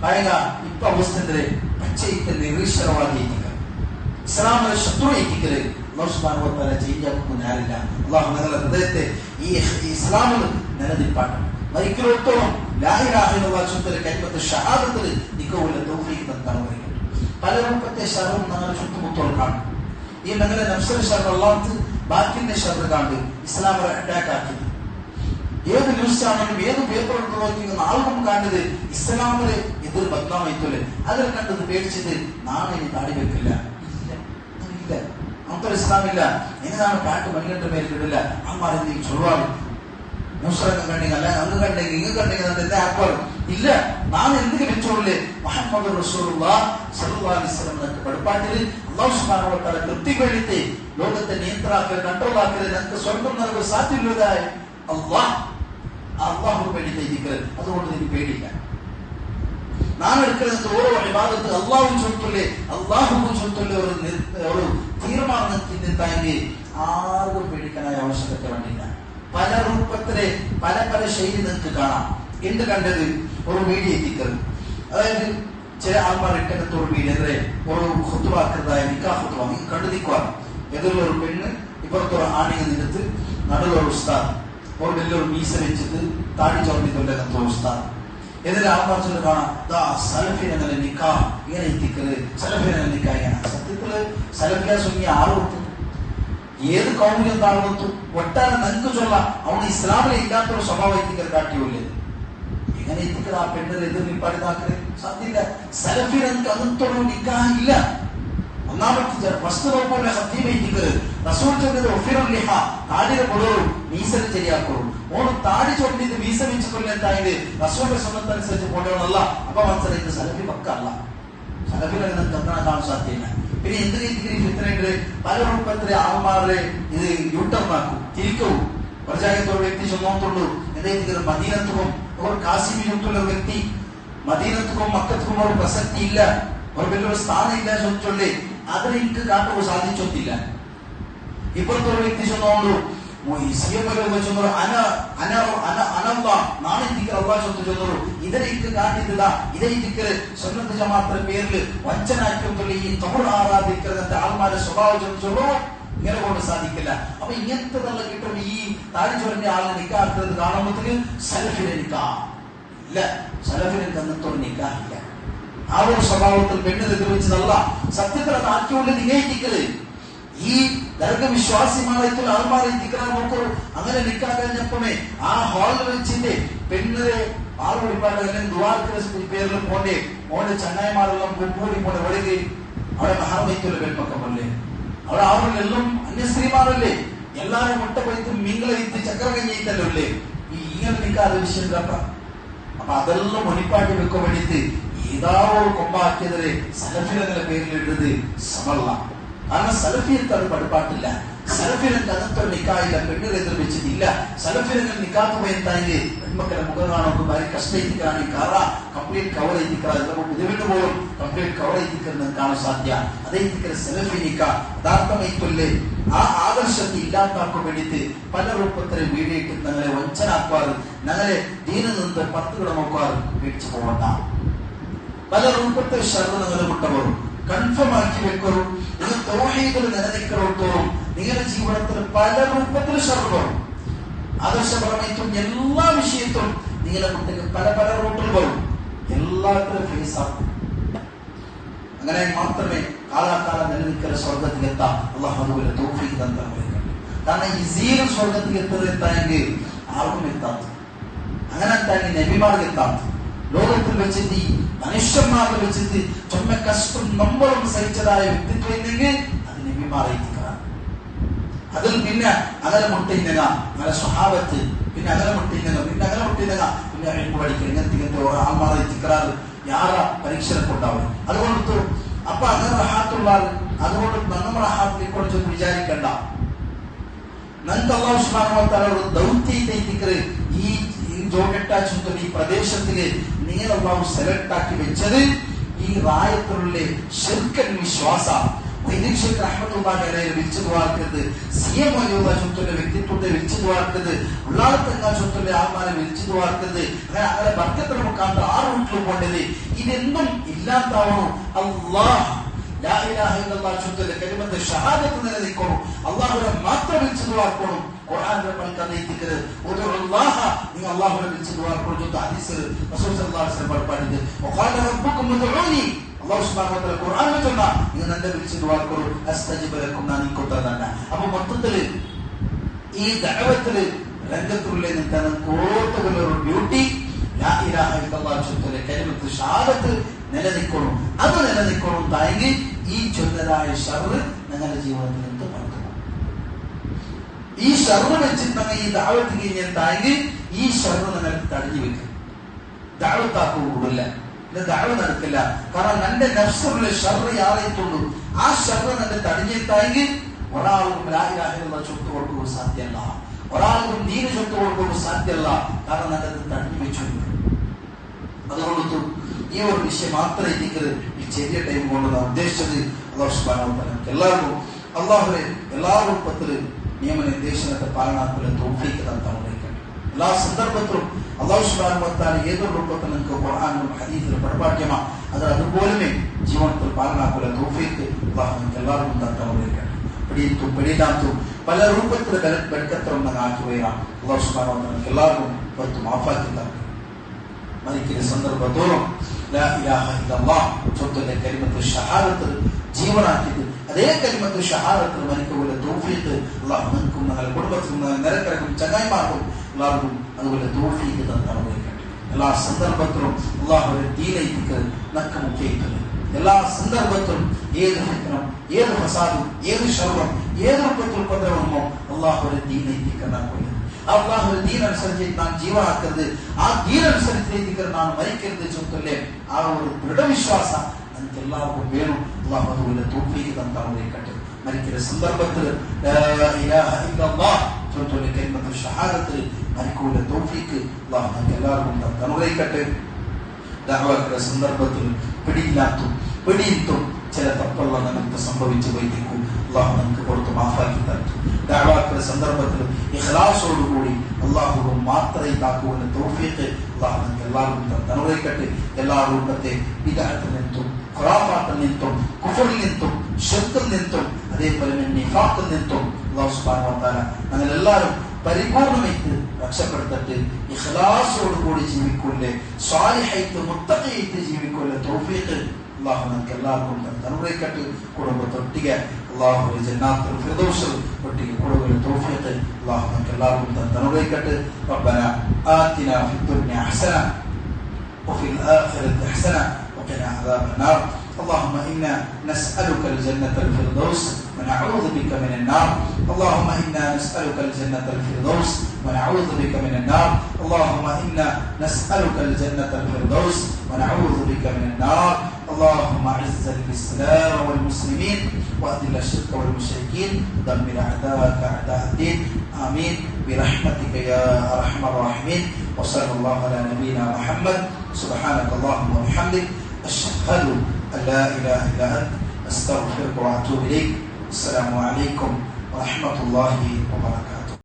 ಆಗ ಇಪ್ಪ ಅವಸ್ಥೆ ಪಚ್ಚೆ ಇತ್ತ ನಿರೀಶ್ವರವಾಗಿ ಐತಿಕ ഇസ്ലാമിന്റെ ശത്രു ಐತಿക്കല് അല്ലാഹു സുബ്ഹാനഹു വ തആല ചേഞ്ച് ആക്കുന്ന നേരില്ല. അല്ലാഹു ഞങ്ങളുടെ ഹൃദയത്തെ ഈ ഇസ്ലാമിൽ നിലനിൽപ്പാക്കണം. മരിക്കലോത്തോളം ലാ ഇലാഹ ഇല്ലല്ലാഹ് ചൊല്ലുന്ന കലിമത്ത് ഷഹാദത്തിൽ നിൽക്കുള്ള തൗഫീഖ് തന്നവരാണ്. പല രൂപത്തെ ശർറും ഞങ്ങളുടെ ചുറ്റുമുത്തോളം കാണും. ഈ ഞങ്ങളുടെ നഫ്സിന്റെ ശർറ് അല്ലാഹു ബാക്കിന്റെ ശർറ് കണ്ട് ഇസ്ലാമിനെ അറ്റാക്ക് ആക്കി. ഏത് ന്യൂസ് ചാനലും ഏത് പേപ്പർ എടുത്ത് നോക്കിക്കുന്ന ആൾക്കും കണ്ടത് ഇസ്ലാമിലെ എതിർ ബദ്നാമയത്തല്ലേ, അതിൽ കണ്ടത് പേടിച്ചിട്ട് നാളെ ഇനി താടി വെക്കില്ല, ഇല്ല അത്ര ഇസ്ലാമില്ല, എന്നതാണ് പാട്ട് മണികണ്ട മേലിട്ടില്ല. അമ്മാർ എന്തെങ്കിലും ചൊല്ലുവാണ് ന്യൂസിലൊക്കെ കണ്ടെങ്കിൽ അല്ല അങ്ങ് കണ്ടെങ്കിൽ ഇങ്ങ് കണ്ടെങ്കിൽ എന്താ ആപ്പാറും ഇല്ല. നാം എന്തൊക്കെ വെച്ചോളേ മുഹമ്മദ് റസൂലുള്ളാഹി സ്വല്ലല്ലാഹു അലൈഹി വസല്ലം എന്നൊക്കെ പഠിപ്പാട്ടിൽ അല്ലാഹു സുബ്ഹാനഹു വ തആല കൃത്യപ്പെടുത്തി ലോകത്തെ നിയന്ത്രാക്കൽ കൺട്രോൾ ആക്കൽ നമുക്ക് സ്വർഗം നൽകാൻ സാധ്യതയുള്ളതായി അള്ളാഹു വേണ്ടി ചെയ്തിക്കൽ. അതുകൊണ്ട് എനിക്ക് പേടിയില്ല. നാം എടുക്കുന്നത് ഓരോ ഇബാദത്ത് അള്ളാഹു ചൊല്ലുല്ലേ, അള്ളാഹു ചൊല്ലുള്ള ഒരു തീരുമാനത്തിനെത്തായെങ്കിൽ ആർക്കും പേടിക്കാനായ ആവശ്യകത വേണ്ടില്ല. പല രൂപത്തിലെ പല പല ശൈലി നിങ്ങൾക്ക് കാണാം. എന്ത് കണ്ടത് ഒരു വീഡിയോ എത്തിക്കൽ, അതായത് ചില ആൾമാർ ഇട്ടകത്ത് ഒരു വീഡിയോ ഒരു ഹുത്തുവാക്കുന്നതായ നിക്കാ ഹുത്തുവ കണ്ടു നിൽക്കുക. എതിലുള്ള ഒരു പെണ്ണ് ഇപ്പുറത്തൊരു ആണികൾ നിന്നിട്ട് നടുവൊരു ഉസ്താദ് ഒരു വലിയൊരു മീസ വെച്ചിട്ട് താടി ചോർന്നിട്ടുണ്ടെന്ന ഉസ്താദ്. എതിരെ ആൾമാർ ചൊല്ലു കാണാം സലഫിനെ നിക്കാ ഇങ്ങനെ എത്തിക്കല്, സലഫിനെ നിക്കാ ഇങ്ങനെ. സത്യത്തില് സലഫിയ സുന്നി ആറ് കൊടുത്തു, ഏത് കൗമിലും താഴ്വത്തു ഒട്ടാരെ നമുക്ക് ചൊല്ലാം. അവന് ഇസ്ലാമിലെ ഇല്ലാത്തൊരു സ്വഭാവം എത്തിക്കൽ കാട്ടിയുള്ളത്. എങ്ങനെ എത്തിക്കൽ ആ പെണ്ണിൽ എതിർ നിപ്പാടിതാക്കല് സാധ്യമില്ല. സലഫിന് അങ്ങനത്തോട് നിക്കാ ഇല്ല. ഒന്നാമത്തെ വസ്തു നോക്കുമ്പോൾ സത്യമേറ്റിക്കല് റസൂൽ ചൊല്ലിയത് ഒഫിറുല്ലിഹ താടിയുടെ കൊടുവും മീസൽ ശരിയാക്കോളും. ഓണം താടി ചൊല്ലിയത് മീസ വെച്ചുകൊണ്ടെന്തായത് റസൂലിന്റെ സുന്നത്തനുസരിച്ച് പോലെയാണല്ല. അപ്പൊ മനസ്സിലായത് സലഫി പക്കല്ല, സലഫിനെ നിങ്ങൾക്ക് എന്താണ് കാണാൻ സാധ്യമില്ല. പിന്നെ എന്ത് രീതിയിൽ ഫിത്നയുണ്ട്, പല രൂപത്തിലെ ആൾമാരെ ഇത് യൂട്ടർമാക്കും തിരിക്കവും. പ്രജായത്തോട് വ്യക്തി ചൊന്നോത്തുള്ളൂ എന്തെങ്കിലും മദീനത്തും ഒരു കാസിമിയുള്ള വ്യക്തി മദീനത്തും മക്കത്തും ഒരു പ്രസക്തി ഇല്ല, ഒരു വലിയൊരു സ്ഥാനം ഇല്ല ചൊല്ലേ അതിന് എനിക്ക് കാട്ടുക സാധിച്ചൊത്തില്ല. ഇപ്പോഴത്തെ ഒരു വ്യക്തി ചൊന്നോണ്ടു ഇതിലേക്ക് കാട്ടില്ല, ഇതേക്ക് സുന്നത്ത് ജമാഅത്തിന്റെ പേരിൽ വഞ്ചനാക്കും ഈ തമിഴ് ആരാധിക്കുന്ന ആൾമാരുടെ സ്വഭാവം ചൊല്ലോ ഇങ്ങനെ കൊണ്ട് സാധിക്കില്ല. അപ്പൊ ഇങ്ങനത്തെ നല്ല കിട്ടും. ഈ താടിച്ചോറിന്റെ ആളിനെ നിക്കാക്കുന്നത് കാണുമ്പോഴത്തേക്ക് സലഫിനെ നിക്കാ ഇല്ല, സലഫിനെ തന്നത്തോട് നിക്കാറില്ല. ആ ഒരു സ്വഭാവത്തിൽ പെണ്ണിനെ എതിർവെച്ചതല്ല. സത്യത്തിൽ അത് ആക്കിക്കൊണ്ട് നികയിക്കല് ഈ ദർഗവിശ്വാസിമാരായിട്ടുള്ള ആൾമാരെ നിൽക്കാൻ നോക്കൂ. അങ്ങനെ നിൽക്കാൻ കഴിഞ്ഞപ്പോഴേ ആ ഹാളിൽ വെച്ചിട്ട് പെണ്ണിനെ ആൾ ഒരുപാട് അല്ലെങ്കിൽ പേരിൽ പോണ്ടേ ഓന്റെ ചങ്ങായിമാരെല്ലാം കൂടി പോണെ ഒഴുകി അവിടെ മഹാമൈത്തുള്ള പെൺമക്കമല്ലേ, അവിടെ അവരിലെല്ലാം അന്യ സ്ത്രീമാരല്ലേ, എല്ലാരും മുട്ട പൈത്ത് മീങ്ങളെ ഇത്ത് ചക്ര കഞ്ഞിത്തല്ലോ അല്ലേ. ഈ ഇങ്ങനെ നിൽക്കാതെ വിഷയം കേൾക്കാം. അപ്പൊ അതെല്ലാം ഒണിപ്പാട്ടി വെക്കാൻ വേണ്ടിയിട്ട് ഏതാ ഒരു കൊമ്പാക്കിയതിരെ സലഫിലെ പേരിലിട്ടത് സമല്ല. കാരണം സലഫിയത്ത് അത് പഠിപ്പാട്ടില്ല. സലഫിനക്ക് അകത്തൊരു നിക്കായില്ല, പെണ്ണുകൾ എതിർവെച്ചിട്ടില്ല. സലഫിനങ്ങൾ നിക്കാത്ത പോയെത്തായെങ്കിൽ പെൺമക്കളുടെ മുഖം കാണുമ്പോൾ ഭാര്യ കഷ്ടയിത്തിക്കാണ് ഈ കാറ കംപ്ലീറ്റ് കവർ ചെയ്തിക്കാറ് ബുദ്ധിമുട്ട് പോലും കംപ്ലീറ്റ് കവർ ചെയ്തിക്കുന്നത് കാണാൻ സാധ്യ. അതേത്തിക്കൽ സലഫി നിക്ക യഥാർത്ഥമായിട്ടല്ലേ ആ ആദർശത്തെ ഇല്ലാത്താക്കാൻ വേണ്ടിയിട്ട് പല രൂപത്തിലെ വീടിയിട്ട് ഞങ്ങളെ വഞ്ചനാക്കുവാറ്, ഞങ്ങളെ ദീനിൽ നിന്ന് പത്തുകിട നോക്കുവാറ് പേടിച്ചു പോകണ്ട. പല രൂപത്തിൽ ഷർറ് നിങ്ങൾ വിട്ടവരും കൺഫേം ആക്കി വെക്കറും. നിങ്ങൾ തൗഹീദിൽ നിലനിൽക്കലോത്തോറും നിങ്ങളുടെ ജീവിതത്തിൽ പല രൂപത്തിൽ ഷർറ് വരും. ആദർശപരമായിട്ടും എല്ലാ വിഷയത്തിലും നിങ്ങളെ കുട്ടിക്ക് പല പല റൂട്ടിൽ വരും. എല്ലാത്തിലും ഫേസ് ആക്കും. അങ്ങനെ മാത്രമേ കാലാകാലം നിലനിൽക്കുന്ന സ്വർഗത്തിലെത്താം. അള്ളാഹു അതുപോലെ തൗഫീഖ് തന്നാ. കാരണം ഈസിയിൽ സ്വർഗത്തിൽ എത്താമെങ്കിൽ ആർക്കും എത്താത്ത, അങ്ങനെ എത്താമെങ്കിൽ നബിമാർക്ക് എത്താത്ത, ലോകത്തിൽ വെച്ചിട്ട് മനുഷ്യന്മാരിൽ വെച്ചിട്ട് ചുമ കഷ്ടം നമ്മളും സഹിച്ചതായ വ്യക്തിത്വം ഇല്ലെങ്കിൽ അത് നബിമാരേക്കാണ്. അതിൽ പിന്നെ അകലെ മുട്ടിന്നക അങ്ങനെ സ്വഭാവത്ത്, പിന്നെ അകലെ മുട്ടിന്നക, പിന്നെ അകലെ മുട്ടിന്നക, പിന്നെ അഴിപ്പ് പഠിക്കുക, ഇങ്ങനത്തെ ഓരോ ആൾമാരെ തിക്കറാറ് യാറ പരീക്ഷണൊക്കെ ഉണ്ടാവും. അതുകൊണ്ട് അപ്പൊ അങ്ങനെ റഹാത്തുള്ള അതുകൊണ്ട് നമ്മൾ റഹാത്തിനെ കുറിച്ച് വിചാരിക്കണ്ട. നമുക്ക് അല്ലാഹു സുബ്ഹാനഹു വ തആല ഒരു ദൗത്യത്തെ ഈ ജോഗെട്ടാച്ചുന്ന ഈ പ്രദേശത്തില് നിങ്ങൾ അല്ലാഹു സെലക്ട് ആക്കി വെച്ചത് ഈ റായത്തിലുള്ള ശിർക്കൻ വിശ്വാസ വൈദികശേഖർ റഹ്മത്തുള്ളാഹി അലൈഹി വിളിച്ചു വാർത്തത് സിഎം അലിയുടെ വ്യക്തിത്വത്തെ വിളിച്ചു വാർത്തത് ഉള്ളാളത്തെ ആൾമാരെ വിളിച്ചു വാർത്തത് അങ്ങനെ അങ്ങനെ ബർക്കത്തിന് മുഖാന്തരം ആ റൂട്ടിൽ പോണ്ടത് ഇതെന്നും ഇല്ലാത്താവണോ. അല്ലാഹ് ലാ ഇലാഹ ഇല്ലല്ലാഹ് ചൊല്ലുന്ന കലിമത്ത് ഷഹാദത്ത് നിലനിൽക്കണം. അല്ലാഹുവിനെ മാത്രം വിളിച്ചു വാർക്കണം. ഖുർആനിൽ പറഞ്ഞിരിക്കുന്നത് ഉദുല്ലാഹ, നിങ്ങൾ അല്ലാഹുവിനെ വിളിച്ചു വാർക്കണം. ഹദീസിൽ റസൂൽ സല്ലല്ലാഹു അലൈഹി വസല്ലം പറഞ്ഞിട്ടുണ്ട് വഖാല റബ്ബുക്കും ഉദ്ഉനി, അല്ലാഹു സുബ്ഹാനഹു വ തആല ഖുർആനിൽ പറഞ്ഞ നിങ്ങൾ എന്നെ വിളിച്ചു വാർക്കണം അസ്തജിബ ലക്കും, ഞാൻ ഇക്കൊണ്ടതാണ്. അപ്പോൾ മൊത്തത്തിൽ ഈ ദഅവത്തിൽ രംഗത്തുള്ള നിൽക്കുന്ന കോർത്തുകളൊരു ഡ്യൂട്ടി ലാ ഇലാഹ ഇല്ലല്ലാഹ് ചൊല്ലുന്ന കലിമത്ത് ഷഹാദത്ത് നിലനിൽക്കണം. അത് നിലനിൽക്കണം തായെങ്കിൽ ഈ ചൊല്ലതായ ഷർറ് നിങ്ങളുടെ ജീവിതത്തിൽ എന്ത് പറ്റും. ഈ ഷർറ് വെച്ചിട്ട് ഈ ദഅവത്ത് കഴിഞ്ഞാൽ തായെങ്കിൽ ഈ ഷർറ് നിങ്ങൾക്ക് തടഞ്ഞു വെക്കും. ദഅവത്താക്കൂടില്ല, ദഅവ നടക്കില്ല. കാരണം നിന്റെ നഫ്സിലുള്ള ഷർറ് യാറേറ്റുള്ളൂ. ആ ഷർറ് നിന്റെ തടഞ്ഞിട്ടായെങ്കിൽ ഒരാൾക്കും ലാ ഇലാഹ ഇല്ലല്ലാഹ് ചൊല്ലു കൊടുക്കുക സാധ്യമല്ല, ഒരാൾക്കും ദീന് ചൊല്ലു കൊടുക്കുക സാധ്യമല്ല. കാരണം നിന്റെ തടഞ്ഞു വെച്ചു. അതുകൊണ്ട് ഈ ഒരു വിഷയം മാത്രമേ എനിക്ക് ഈ ചെറിയ ടൈം കൊണ്ട് നാം ഉദ്ദേശിച്ചത്. അല്ലാഹു സുബ്ഹാനഹു വ തആല എല്ലാവർക്കും അല്ലാഹുവേ എല്ലാ രൂപത്തിലും നിയമനിർദ്ദേശങ്ങളുടെ പാലനത്തിലെ തൗഫീഖ് തന്നവരേക്ക് എല്ലാ സന്ദർഭത്തിലും അല്ലാഹു സുബ്ഹാനഹു വ തആല ഏതൊരു രൂപത്തിൽ നിങ്ങൾക്ക് ഖുർആനിലും ഹദീസിലും പഠിപ്പാക്കിയമോ അത് അതുപോലെ ജീവിതത്തിൽ പാലനത്തിലെ തൗഫീഖ് അല്ലാഹു നിങ്ങൾക്ക് എല്ലാവർക്കും തന്നവരേക്ക് പിടിയിട്ടും പിടിയില്ലാത്തും പല രൂപത്തിൽ ബർക്കത്തുണ്ടെന്ന് ആക്കുകയാണ്. അല്ലാഹു സുബ്ഹാനഹു വ തആല എല്ലാവർക്കും പുറത്ത് മാഫാക്കി തന്നു. മരിക്കുന്ന സന്ദർഭത്തോളം ലാ ഇലാഹ ഇല്ലല്ലാഹ് ചൊല്ലുന്ന കലിമത്ത് ഷഹാദത്ത് ജീവനാക്കിയത് അതേ കലിമത്ത് ഷഹാദത്ത് മരിക്കുപോലെ തൗഫീഖ് അല്ലാഹു നിങ്ങൾക്കും നിങ്ങളുടെ കുടുംബത്തിനും നിരക്കരക്കും ചങ്ങായിമാർക്കും എല്ലാവർക്കും അതുപോലെ തൗഫീഖ് തന്നവരേക്കട്ടെ. എല്ലാ സന്ദർഭത്തിലും അല്ലാഹുവിന്റെ ദീനിലേക്ക് നക്കമുഖയിട്ടുണ്ട്. എല്ലാ സന്ദർഭത്തിലും ഏത് ഫിത്നയും ഏത് ഫസാദും ഏത് ശർറും ഏത് രൂപത്തിൽ ഉപദ്രവമോ അല്ലാഹുവിന്റെ ദീനിലേക്ക് നക്കമുഖയിട്ടുണ്ട്. അല്ലാഹുവിന്റെ ദീൻ അനുസരിച്ച് നാം ജീവനാക്കരുത്, ആ ദീൻ അനുസരിച്ച് നാം മരിക്കരുത് ചൊല്ലേ ആ ഒരു ദൃഢവിശ്വാസം നമുക്ക് എല്ലാവർക്കും വേണം. അല്ലാഹു അതുപോലെ തൗഫീഖ് തന്നവരേക്കട്ടെ. മരിക്കുന്ന സന്ദർഭത്തിൽ ലാ ഇലാഹ ഇല്ലല്ലാഹ് ചൊല്ലുന്ന കലിമത്ത് ഷഹാദത്തിൽ മരിക്കുന്ന തൗഫീഖ് അല്ലാഹു നമുക്ക് എല്ലാവർക്കും തന്നവരേക്കട്ടെ. ദഅവയുടെ സന്ദർഭത്തിൽ പിടിയില്ലാത്തും പിടിയിട്ടും ചില തപ്പുള്ള നമുക്ക് സംഭവിച്ചു പോയിരിക്കും. അല്ലാഹു നമുക്ക് പുറത്ത് മാഫാക്കി തരും. ദഅവയുടെ സന്ദർഭത്തിൽ ഇഖ്ലാസോടുകൂടി അല്ലാഹു മാത്രമേ താക്കുവാൻ തൗഫീഖ് അല്ലാഹു നമുക്ക് എല്ലാവർക്കും തന്നവരേക്കട്ടെ. എല്ലാ രൂപത്തെ ബിദ്അത്തിൽ നിന്നും ഖുറാഫാത്തിൽ നിന്നും കുഫറിൽ നിന്നും ശിർക്കിൽ നിന്നും അതേപോലെ നിഫാഖിൽ നിന്നും അല്ലാഹു സുബ്ഹാനഹു വ തആല ഞങ്ങളെല്ലാവരും പരിപൂർണമായിട്ട് രക്ഷപ്പെടുത്തിട്ട് ഇഖ്ലാസോടുകൂടി ജീവിക്കൂലെ സ്വാലിഹായിട്ട് മുത്തഖിയായിട്ട് ജീവിക്കൂലെ തൗഫീഖ് അല്ലാഹു നമുക്ക് എല്ലാവർക്കും തന്നവരേക്കട്ടെ. കുടുംബത്തൊട്ടിಗೆ അല്ലാഹു ജന്നാത്തുൽ ഫിർദൗസിൽ ഒട്ടിಗೆ കൊടുക്കുന്ന തൗഫീഖ് അല്ലാഹു നമുക്ക് എല്ലാവർക്കും തന്നവരേക്കട്ടെ. റബ്ബനാ ആതിനാ ഫിദ്ദുനിയ ഹസന വഫിൽ ആഖിറതി ഹസന وقنا عذاب النار. اللهم إنا نسألك الجنة الفردوس ونعوذ بك من النار. اللهم إنا نسألك الجنة الفردوس ونعوذ بك من النار. اللهم إنا نسألك الجنة الفردوس ونعوذ بك من النار. اللهم أعز الإسلام والمسلمين وأذل الشرك والمشركين ودمر أعداءك أعداء الدين. آمين برحمتك يا أرحم الراحمين. وصلى الله على نبينا محمد. سبحانك اللهم وبحمدك أشهد أن لا إله إلا أنت أستغفرك وأتوب إليك. السلام عليكم ورحمة الله وبركاته.